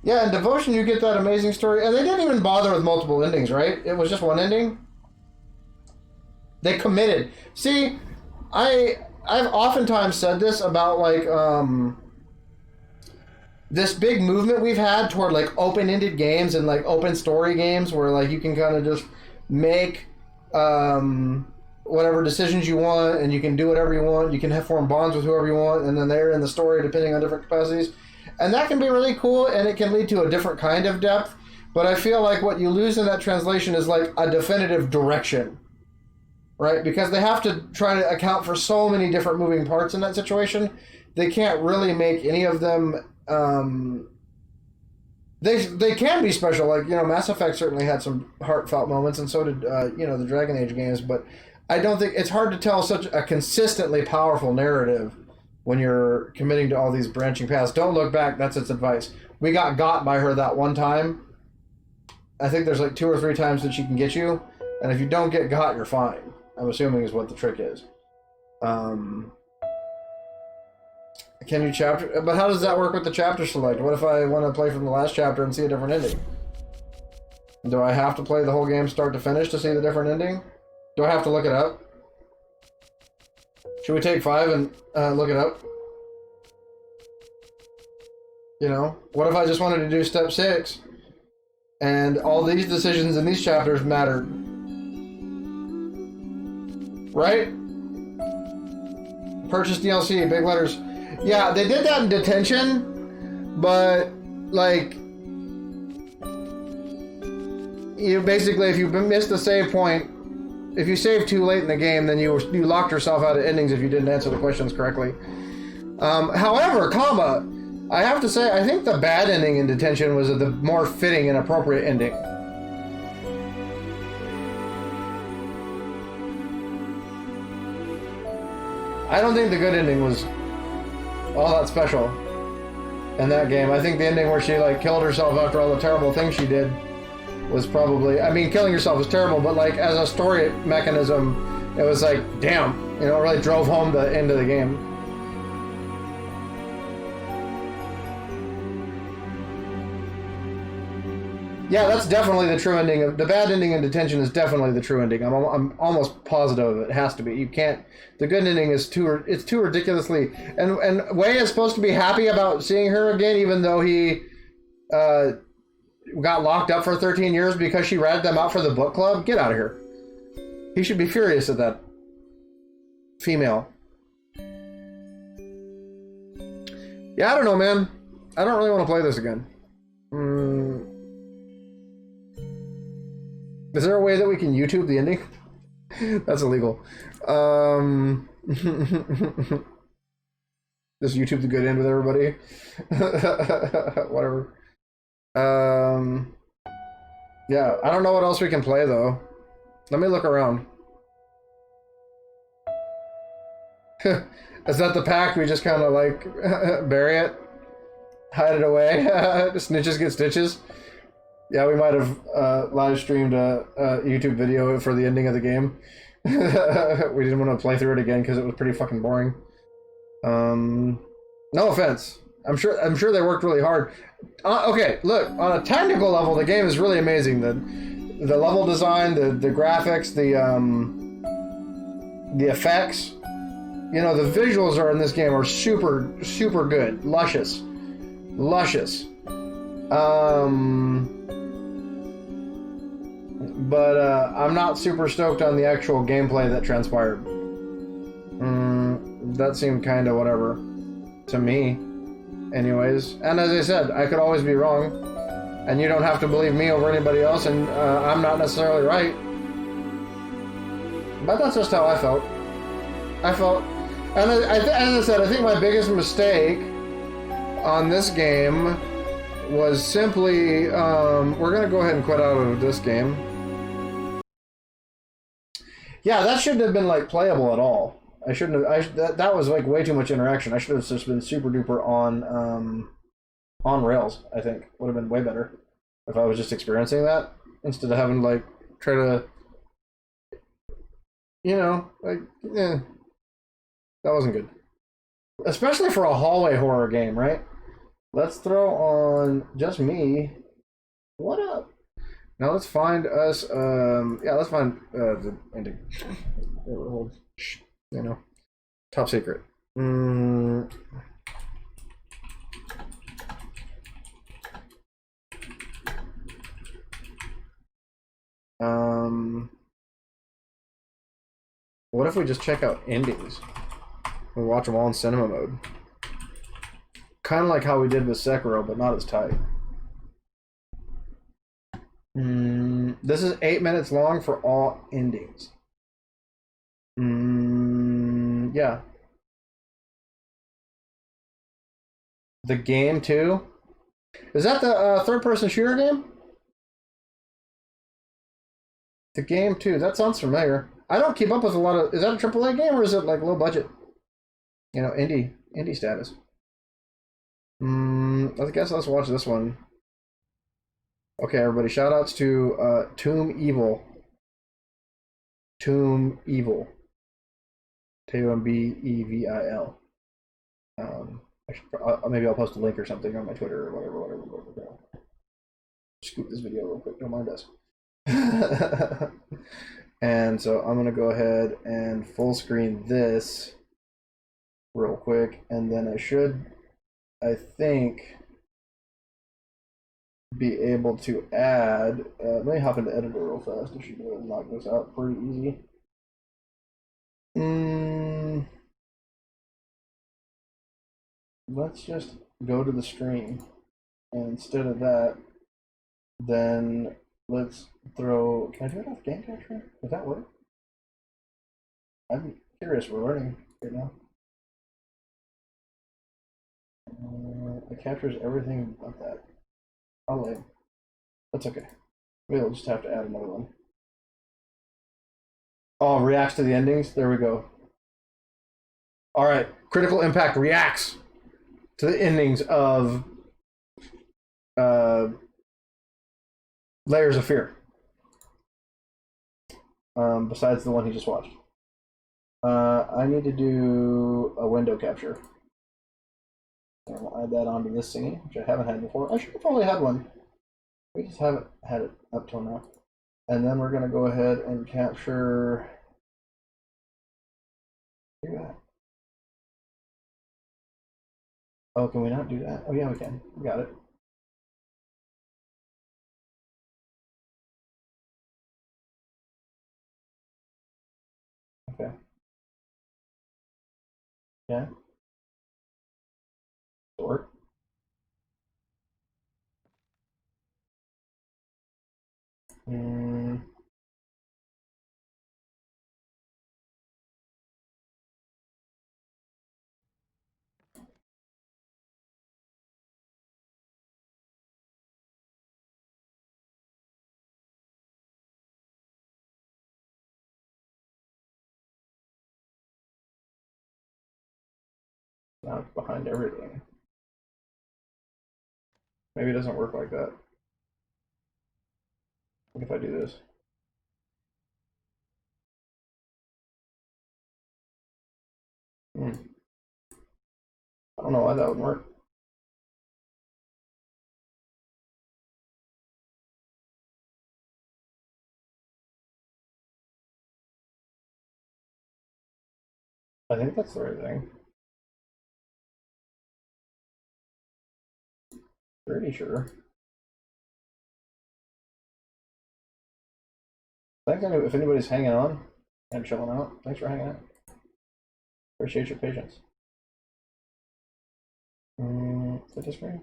[SPEAKER 1] Yeah, in Devotion you get that amazing story, and they didn't even bother with multiple endings, right? It was just one ending. They committed. See, I've oftentimes said this about like this big movement we've had toward like open-ended games and like open story games where like you can kind of just make whatever decisions you want, and you can do whatever you want. You can form bonds with whoever you want, and then they're in the story depending on different capacities. And that can be really cool, and it can lead to a different kind of depth. But I feel like what you lose in that translation is like a definitive direction, right? Because they have to try to account for so many different moving parts in that situation. They can't really make any of them. They can be special. Like, you know, Mass Effect certainly had some heartfelt moments, and so did you know, the Dragon Age games. But I don't think it's hard to tell such a consistently powerful narrative when you're committing to all these branching paths. Don't look back. That's its advice. We got by her that one time. I think there's like 2 or 3 times that she can get you, and if you don't get got, you're fine. I'm assuming is what the trick is. Can you chapter? But how does that work with the chapter select? What if I want to play from the last chapter and see a different ending? Do I have to play the whole game start to finish to see the different ending? Do I have to look it up? Should we take 5 and look it up? You know, what if I just wanted to do step 6 and all these decisions in these chapters mattered? Right? Purchase DLC, big letters. Yeah, they did that in Detention, but like, you basically, if you missed the save point, if you saved too late in the game, then you locked yourself out of endings if you didn't answer the questions correctly. However, I have to say, I think the bad ending in Detention was the more fitting and appropriate ending. I don't think the good ending was all that special in that game. I think the ending where she like killed herself after all the terrible things she did was probably, I mean, killing yourself was terrible, but like as a story mechanism, it was like, damn, you know, it really drove home the end of the game. Yeah, that's definitely the true ending. The bad ending in Detention is definitely the true ending. I'm almost positive it has to be. You can't. The good ending is too ridiculously. And Wei is supposed to be happy about seeing her again, even though he got locked up for 13 years because she ratted them out for the book club? Get out of here. He should be furious at that female. Yeah, I don't know, man. I don't really want to play this again. Is there a way that we can YouTube the ending? That's illegal. Just YouTube the good end with everybody. Whatever. Yeah, I don't know what else we can play though. Let me look around. Is that the pack? We just kind of like bury it, hide it away. Snitches get stitches. Yeah, we might have live streamed a YouTube video for the ending of the game. We didn't want to play through it again because it was pretty fucking boring. No offense. I'm sure they worked really hard. Okay, look, on a technical level, the game is really amazing. The level design, the graphics, the effects. You know, the visuals are in this game are super, super good. Luscious. But I'm not super stoked on the actual gameplay that transpired. That seemed kind of whatever to me. Anyways, and as I said, I could always be wrong. And you don't have to believe me over anybody else, and I'm not necessarily right. But that's just how I felt. And as I said, I think my biggest mistake on this game was simply, we're going to go ahead and quit out of this game. Yeah, that shouldn't have been, like, playable at all. I shouldn't have, that was, like, way too much interaction. I should have just been super duper on rails, I think. Would have been way better if I was just experiencing that, instead of having, like, try to, you know, like, that wasn't good. Especially for a hallway horror game, right? Let's throw on just me. What up? Now let's find us, yeah, let's find the ending. You know, top secret. What if we just check out endings? We watch them all in cinema mode. Kind of like how we did with Sekiro, but not as tight. This is 8 minutes long for all endings. Yeah. The game too? Is that the third-person shooter game? The game too. That sounds familiar. I don't keep up with a lot of... Is that a AAA game or is it like low budget? You know, indie status. I guess let's watch this one. Okay, everybody, shoutouts to Tomb Evil. Tomb Evil. T-O-M-B-E-V-I-L. Maybe I'll post a link or something on my Twitter or whatever. Scoop this video real quick, don't mind us. And so I'm gonna go ahead and full screen this real quick, and then I think, be able to add, let me hop into editor real fast. I should be able to knock this out pretty easy. Let's just go to the stream, and instead of that, then let's throw, can I do it off game capture? Does that work? I'm curious, we're learning right now. It captures everything but that. I'll wait. That's okay. We'll just have to add another one. Oh, reacts to the endings? There we go. Alright, Critical Impact reacts to the endings of Layers of Fear. Besides the one he just watched. I need to do a window capture. I'll add that onto this thingy, which I haven't had before. I should have probably had one. We just haven't had it up till now. And then we're going to go ahead and capture... Oh, can we not do that? Oh, yeah, we can. We got it. Okay. Yeah. Work. Hmm. Now it's behind everything. Maybe it doesn't work like that. What if I do this? I don't know why that would work. I think that's the right thing. Pretty sure. Thanks if anybody's hanging on and chilling out. Thanks for hanging out. Appreciate your patience. Flip the screen.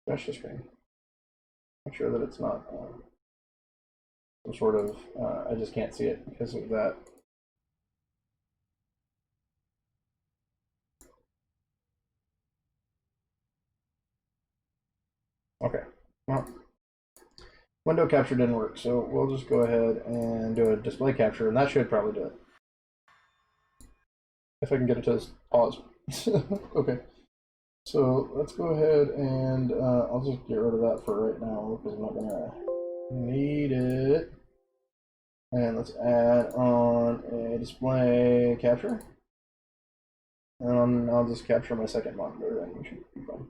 [SPEAKER 1] Refresh the screen. Make sure that it's not some sort of. I just can't see it because of that. Okay. Well, window capture didn't work, so we'll just go ahead and do a display capture, and that should probably do it. If I can get it to pause. Okay. So let's go ahead and I'll just get rid of that for right now because I'm not gonna need it. And let's add on a display capture. And I'll just capture my second monitor and we should be fine.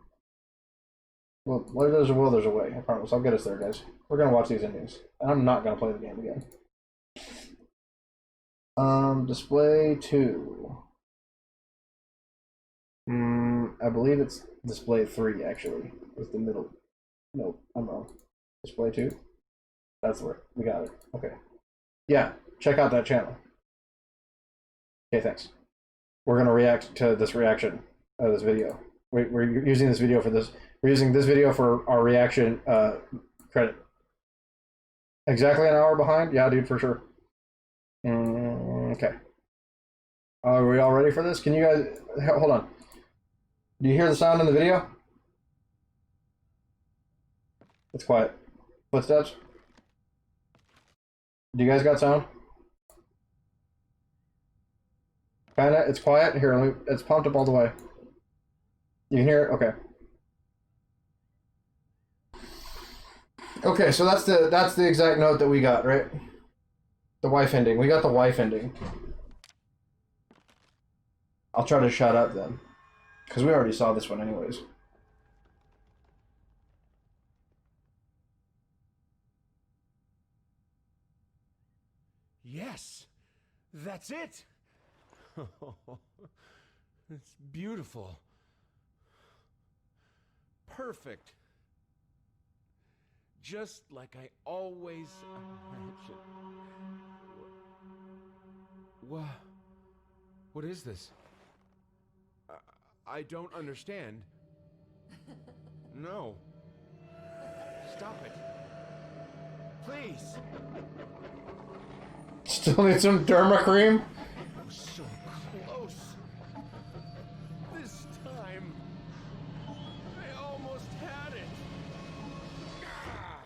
[SPEAKER 1] Well, where there's a will, there's a way. I promise. I'll get us there, guys. We're gonna watch these endings. And I'm not gonna play the game again. Display 2. I believe it's display 3 actually. It's the middle. Nope, I'm wrong. Display 2? That's where we got it. Okay. Yeah, check out that channel. Okay, thanks. We're gonna react to this reaction of this video. We're using this video for this. We're using this video for our reaction credit. Exactly an hour behind? Yeah, dude, for sure. Okay. Are we all ready for this? Can you guys hold on? Do you hear the sound in the video? It's quiet. Footsteps. Do you guys got sound? Kinda. It's quiet. Here, it's pumped up all the way. You can hear it? Okay. Okay, so that's the exact note that we got, right? The wife ending. We got the wife ending. I'll try to shut up then. Because we already saw this one anyways.
[SPEAKER 2] Yes, that's it. It's beautiful. Perfect. Just like I always imagined. What is this? I don't understand. No. Stop it. Please.
[SPEAKER 1] Still need some derma cream?
[SPEAKER 2] I was so close. This time, I almost had it. Ah!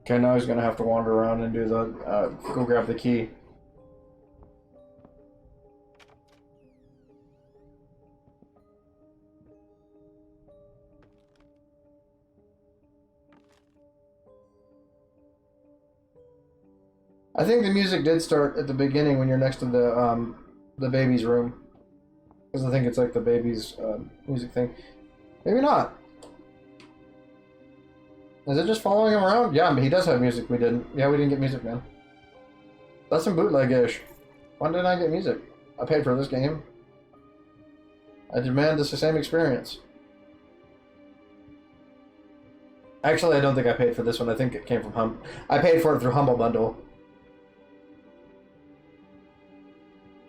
[SPEAKER 1] Okay, now he's gonna have to wander around and do the, go grab the key. I think the music did start at the beginning when you're next to the baby's room. Because I think it's like the baby's, music thing. Maybe not. Is it just following him around? Yeah, but he does have music. We didn't. Yeah, we didn't get music, man. That's some bootleg-ish. Why didn't I get music? I paid for this game. I demand this the same experience. Actually, I don't think I paid for this one. I think it came from I paid for it through Humble Bundle.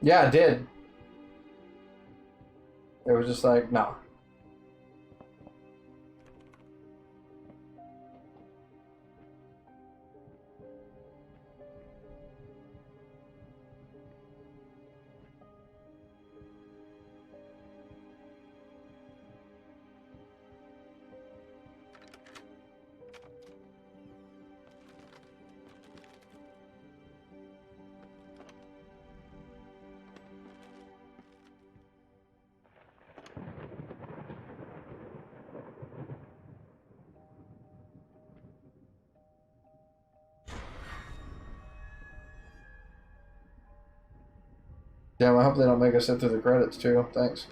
[SPEAKER 1] Yeah, it did. It was just like, no. Damn, I hope they don't make us sit through the credits too. Thanks.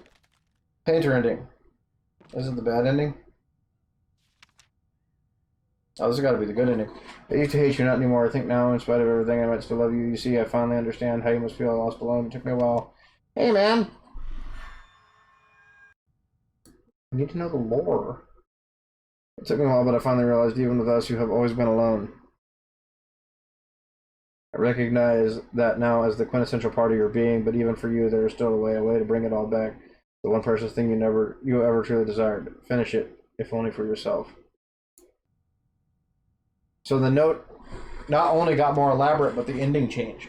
[SPEAKER 1] Painter ending. Is it the bad ending? Oh, this has got to be the good ending. I used to hate you, not anymore. I think now, in spite of everything, I might still love you. You see, I finally understand how you must feel. I lost alone. It took me a while. Hey, man! I need to know the lore. It took me a while, but I finally realized even with us, you have always been alone. I recognize that now as the quintessential part of your being, but even for you, there is still a way to bring it all back. The one precious thing you ever truly desired. Finish it, if only for yourself. So the note not only got more elaborate, but the ending changed.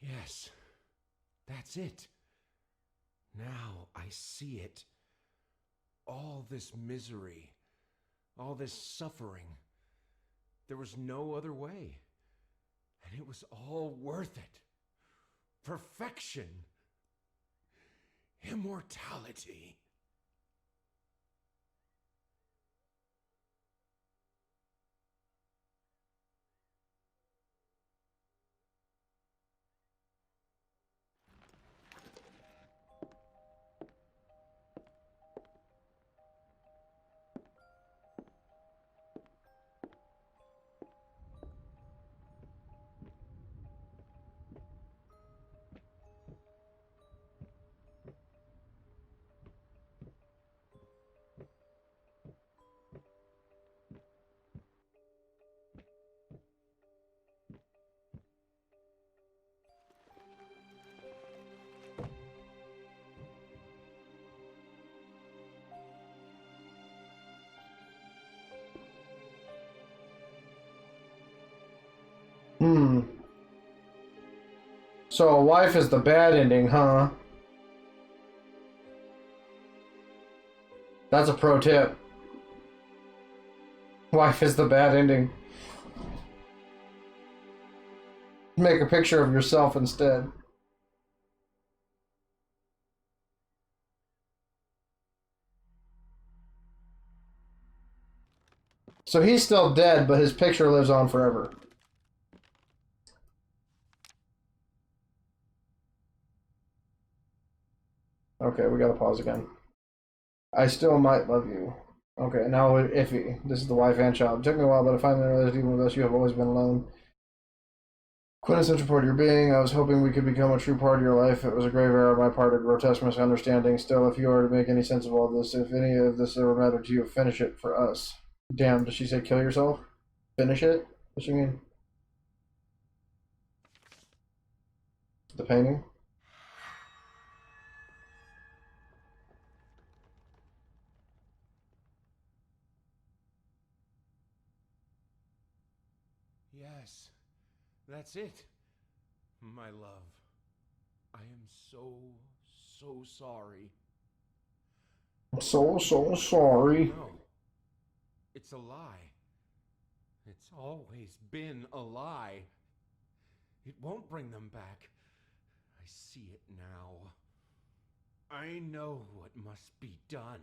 [SPEAKER 4] Yes, that's it. Now I see it. All this misery, all this suffering. There was no other way. And it was all worth it. Perfection. Immortality.
[SPEAKER 1] So a wife is the bad ending, huh? That's a pro tip. Wife is the bad ending. Make a picture of yourself instead. So he's still dead, but his picture lives on forever. Okay, we gotta pause again. I still might love you. Okay, now iffy. This is the wife and child. It took me a while, but I finally realized even with us, you have always been alone. Quintessential part of your being. I was hoping we could become a true part of your life. It was a grave error on my part, a grotesque misunderstanding. Still, if you are to make any sense of all this, if any of this ever mattered to you, finish it for us. Damn, does she say kill yourself? Finish it? What she mean? The painting?
[SPEAKER 4] Yes, that's it. My love, I am so sorry.
[SPEAKER 1] I'm so sorry.
[SPEAKER 4] No, it's a lie. It's always been a lie. It won't bring them back. I see it now. I know what must be done.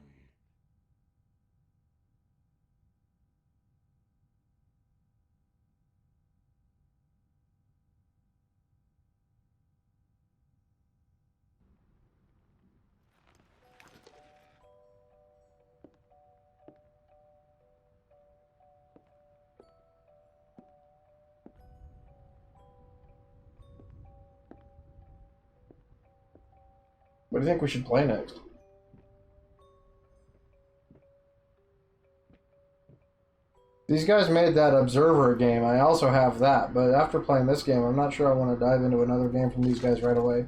[SPEAKER 1] What do you think we should play next? These guys made that Observer game. I also have that, but after playing this game, I'm not sure I want to dive into another game from these guys right away.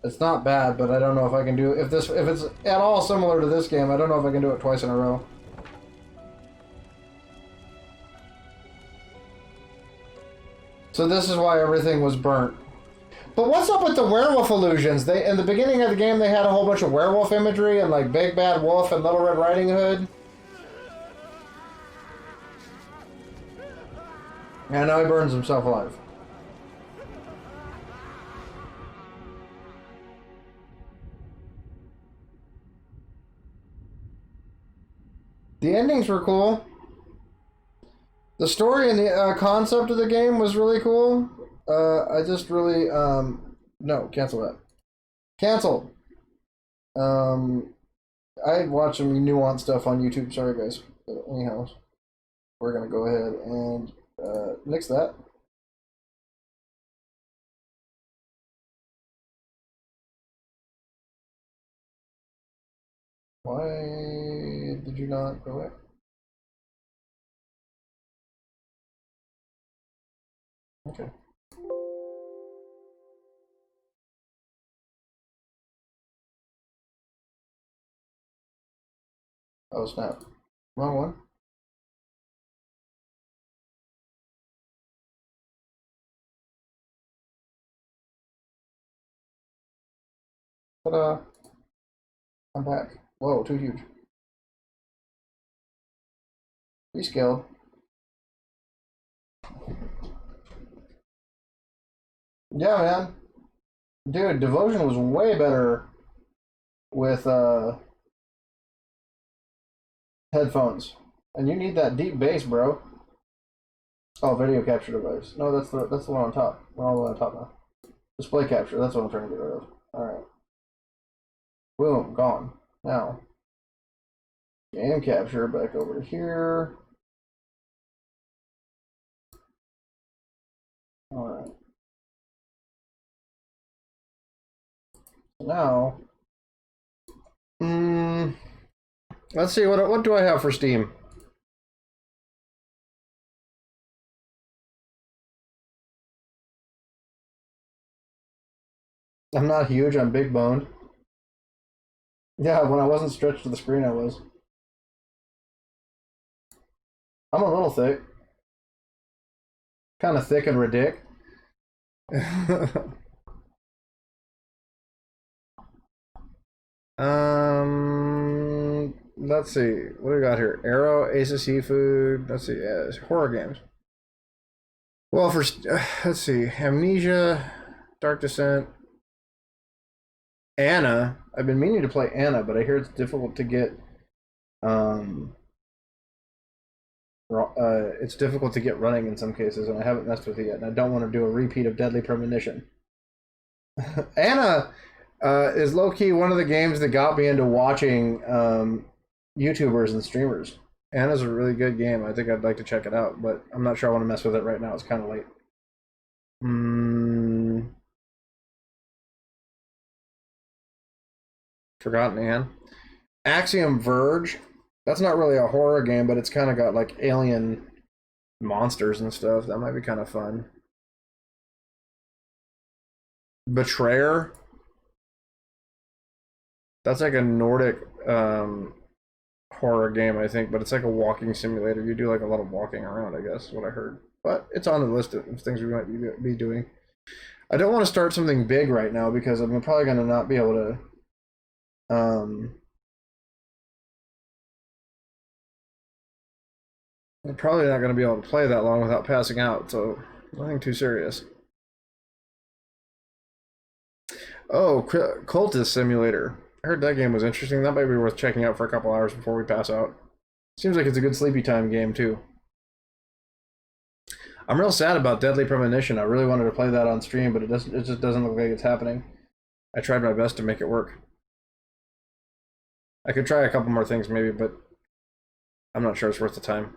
[SPEAKER 1] It's not bad, but I don't know if I can do if it's at all similar to this game. I don't know if I can do it twice in a row. So this is why everything was burnt. But what's up with the werewolf illusions? They in the beginning of the game they had a whole bunch of werewolf imagery and like Big Bad Wolf and Little Red Riding Hood. And now he burns himself alive. The endings were cool. The story and the concept of the game was really cool. I just really, no, cancel that. Cancel. I watch some nuanced stuff on YouTube. Sorry, guys. But anyhow, we're going to go ahead and nix that. Why did you not go away? Okay. Oh, snap. Wrong one. Ta-da. I'm back. Whoa, too huge. Rescaled. Yeah, man. Dude, Devotion was way better with headphones. And you need that deep bass, bro. Oh, video capture device. No, that's the one on top. We're all the way on top now. Display capture, that's what I'm trying to get rid of. Alright. Boom, gone. Now. Game capture back over to here. Alright. Now, let's see, what do I have for Steam? I'm not huge, I'm big boned. Yeah, when I wasn't stretched to the screen, I was. I'm a little thick. Kind of thick and ridic. Let's see. What do we got here? Arrow, Ace of Seafood. Let's see. Yeah, horror games. Well, for let's see. Amnesia, Dark Descent, Anna. I've been meaning to play Anna, but I hear it's difficult to get. It's difficult to get running in some cases, and I haven't messed with it yet. And I don't want to do a repeat of Deadly Premonition. Anna is low-key one of the games that got me into watching YouTubers and streamers. Anna's a really good game. I think I'd like to check it out, but I'm not sure I want to mess with it right now. It's kind of late. Forgotten Anne. Axiom Verge. That's not really a horror game, but it's kind of got like alien monsters and stuff. That might be kind of fun. Betrayer. That's like a Nordic horror game, I think, but it's like a walking simulator. You do like a lot of walking around, I guess, is what I heard. but it's on the list of things we might be doing. I don't want to start something big right now because I'm probably going to not be able to. I'm probably not going to be able to play that long without passing out, so nothing too serious. Oh, Cultist Simulator. I heard that game was interesting. That might be worth checking out for a couple hours before we pass out. Seems like it's a good sleepy time game, too. I'm real sad about Deadly Premonition. I really wanted to play that on stream, but it just doesn't look like it's happening. I tried my best to make it work. I could try a couple more things maybe, but I'm not sure it's worth the time.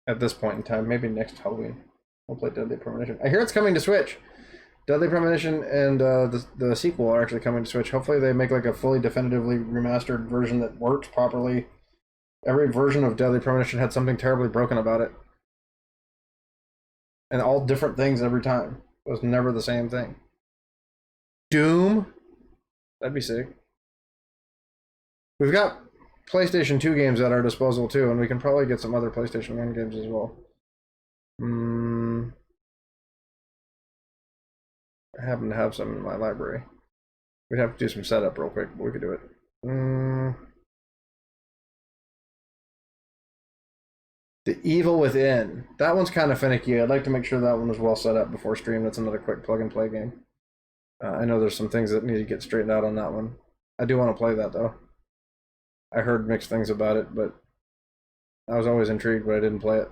[SPEAKER 1] At this point in time, maybe next Halloween we'll play Deadly Premonition. I hear it's coming to Switch. Deadly Premonition and the sequel are actually coming to Switch. Hopefully they make like a fully definitively remastered version that works properly. Every version of Deadly Premonition had something terribly broken about it. And all different things every time. It was never the same thing. Doom? That'd be sick. We've got PlayStation 2 games at our disposal too, and we can probably get some other PlayStation 1 games as well. I happen to have some in my library. We'd have to do some setup real quick, but we could do it. The Evil Within. That one's kind of finicky. I'd like to make sure that one was well set up before stream. That's another quick plug-and-play game. I know there's some things that need to get straightened out on that one. I do want to play that, though. I heard mixed things about it, but I was always intrigued, but I didn't play it.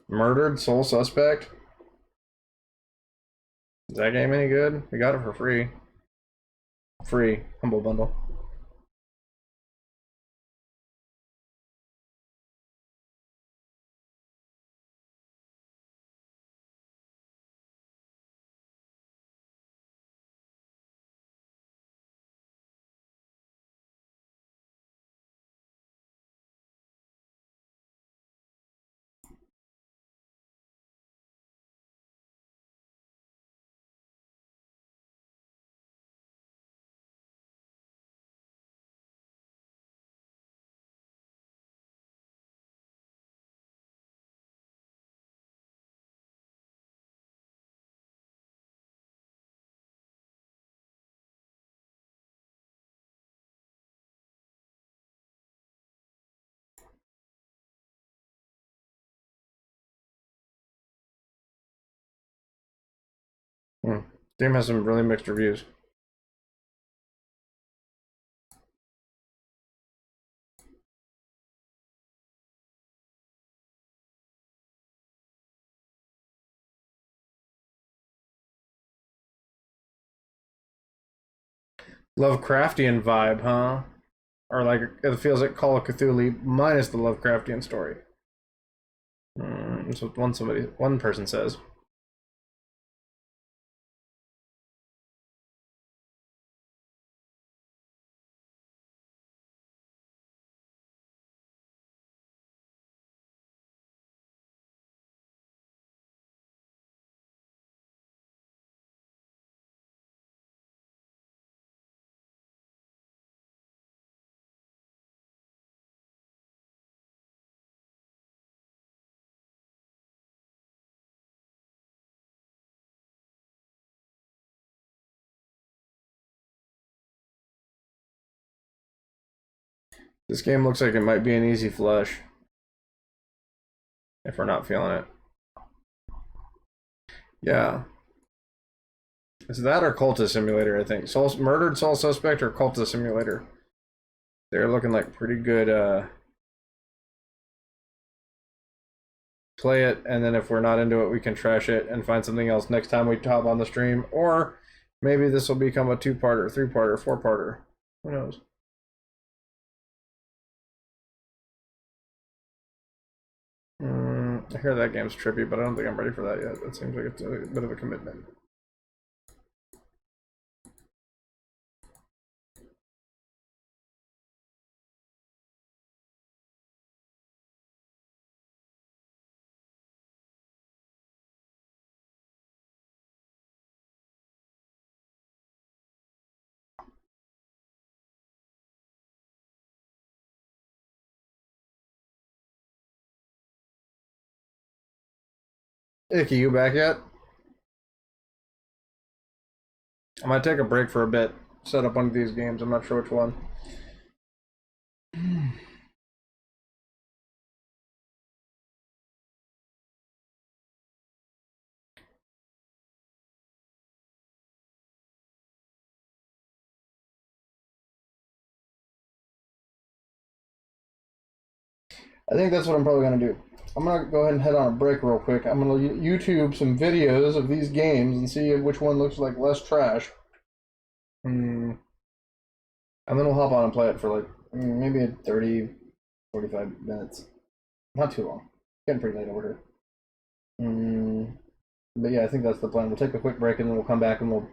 [SPEAKER 1] Murdered Soul Suspect? Is that game any good? We got it for free. Free. Humble Bundle. Game has some really mixed reviews. Lovecraftian vibe, huh? Or like, it feels like Call of Cthulhu minus the Lovecraftian story. That's what one person says. This game looks like it might be an easy flush. If we're not feeling it. Yeah. Is that or Cultist Simulator, I think. Murdered Soul Suspect or Cultist Simulator. They're looking like pretty good, play it, and then if we're not into it, we can trash it and find something else next time we hop on the stream. Or maybe this will become a 2-parter, 3-parter, 4-parter. Who knows? I hear that game's trippy, but I don't think I'm ready for that yet. That seems like it's a bit of a commitment. Icky, you back yet? I might take a break for a bit. Set up one of these games. I'm not sure which one. I think that's what I'm probably going to do. I'm going to go ahead and head on a break real quick. I'm going to YouTube some videos of these games and see which one looks like less trash. And then we'll hop on and play it for like maybe 30, 45 minutes. Not too long. Getting pretty late over here. But yeah, I think that's the plan. We'll take a quick break and then we'll come back and we'll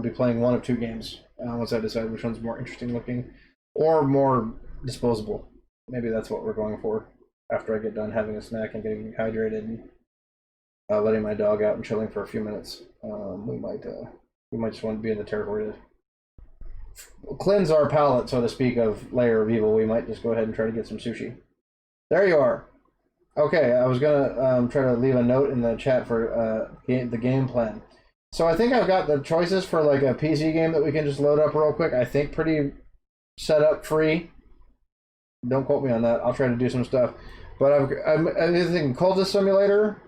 [SPEAKER 1] be playing one of two games once I decide which one's more interesting looking or more disposable. Maybe that's what we're going for after I get done having a snack and getting hydrated and letting my dog out and chilling for a few minutes. We might just want to be in the territory to cleanse our palate, so to speak, of Layer of Evil. We might just go ahead and try to get some sushi. There you are. Okay, I was gonna try to leave a note in the chat for the game plan. So I think I've got the choices for like a PC game that we can just load up real quick. I think pretty setup free. Don't quote me on that. I'll try to do some stuff. But I'm either thinking Cultist Simulator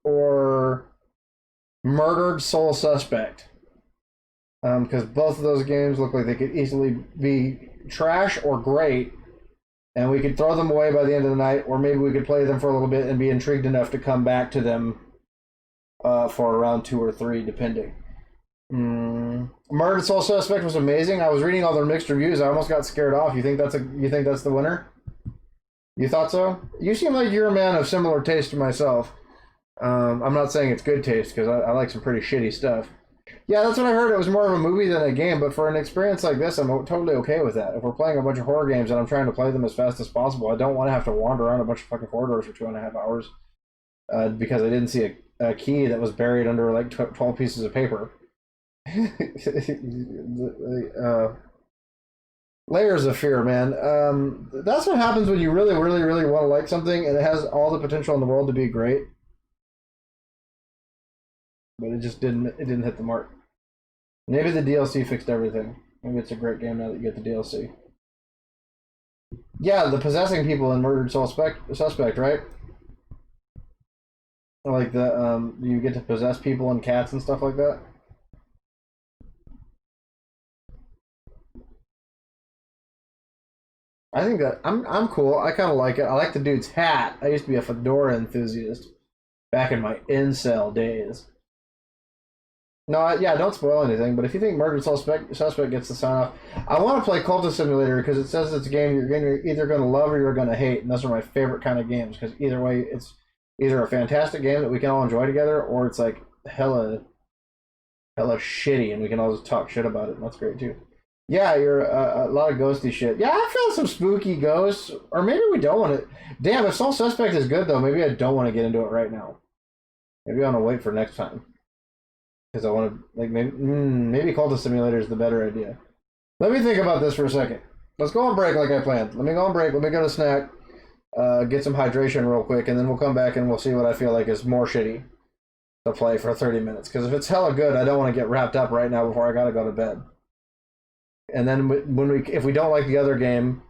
[SPEAKER 1] or Murdered Soul Suspect. Because both of those games look like they could easily be trash or great. And we could throw them away by the end of the night. Or maybe we could play them for a little bit and be intrigued enough to come back to them for around 2 or 3, depending. Murdered Soul Suspect was amazing. I was reading all their mixed reviews. I almost got scared off. You think that's the winner? You thought so? You seem like you're a man of similar taste to myself. I'm not saying it's good taste because I like some pretty shitty stuff. Yeah, that's what I heard. It was more of a movie than a game, but for an experience like this, I'm totally okay with that. If we're playing a bunch of horror games and I'm trying to play them as fast as possible, I don't want to have to wander around a bunch of fucking corridors for 2.5 hours because I didn't see a key that was buried under like 12 pieces of paper. Layers of fear, man. That's what happens when you really, really, really want to like something and it has all the potential in the world to be great. But it just didn't hit the mark. Maybe the DLC fixed everything. Maybe it's a great game now that you get the DLC. Yeah, the possessing people in Murdered Soul Suspect, right? Like the you get to possess people and cats and stuff like that. I think that I'm cool. I kind of like it. I like the dude's hat. I used to be a fedora enthusiast back in my incel days. No, yeah, don't spoil anything. But if you think Murdered Suspect gets the sign off, I want to play Cultist Simulator because it says it's a game you're either going to love or you're going to hate, and those are my favorite kind of games. Because either way, it's either a fantastic game that we can all enjoy together, or it's like hella shitty, and we can all just talk shit about it, and that's great too. Yeah, you're a lot of ghosty shit. Yeah, I feel some spooky ghosts, or maybe we don't want to. Damn, if Soul Suspect is good though, maybe I don't want to get into it right now. Maybe I want to wait for next time. Because I want to, like, maybe Cultist Simulator is the better idea. Let me think about this for a second. Let's go on break like I planned. Let me go on break. Let me go to snack, get some hydration real quick, and then we'll come back and we'll see what I feel like is more shitty to play for 30 minutes. Because if it's hella good, I don't want to get wrapped up right now before I gotta go to bed. And then if we don't like the other game,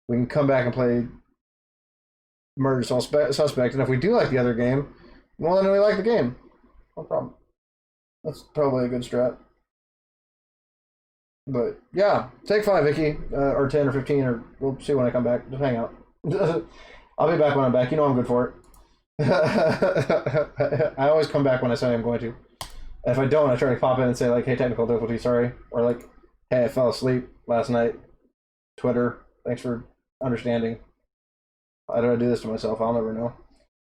[SPEAKER 1] we can come back and play Murder Soul Suspect. And if we do like the other game, well, then we like the game. No problem. That's probably a good strat. But yeah, take 5, Vicky, or 10 or 15, or we'll see when I come back. Just hang out. I'll be back when I'm back. You know I'm good for it. I always come back when I say I'm going to. And if I don't, I try to pop in and say like, "Hey, technical difficulty, sorry," or like, "Hey, I fell asleep last night." Twitter, thanks for understanding. Why did I do this to myself? I'll never know.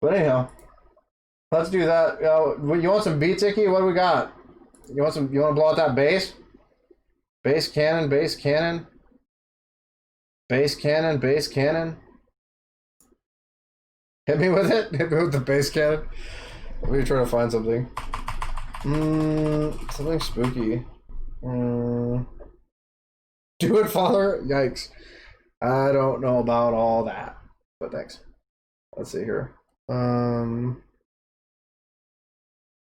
[SPEAKER 1] But anyhow. Let's do that. You want some beats, Icky? What do we got? You want to blow out that bass? Bass cannon, bass cannon. Bass cannon, bass cannon. Hit me with it. Hit me with the bass cannon. Let me try to find something. Something spooky. Do it, Father? Yikes. I don't know about all that. But thanks. Let's see here.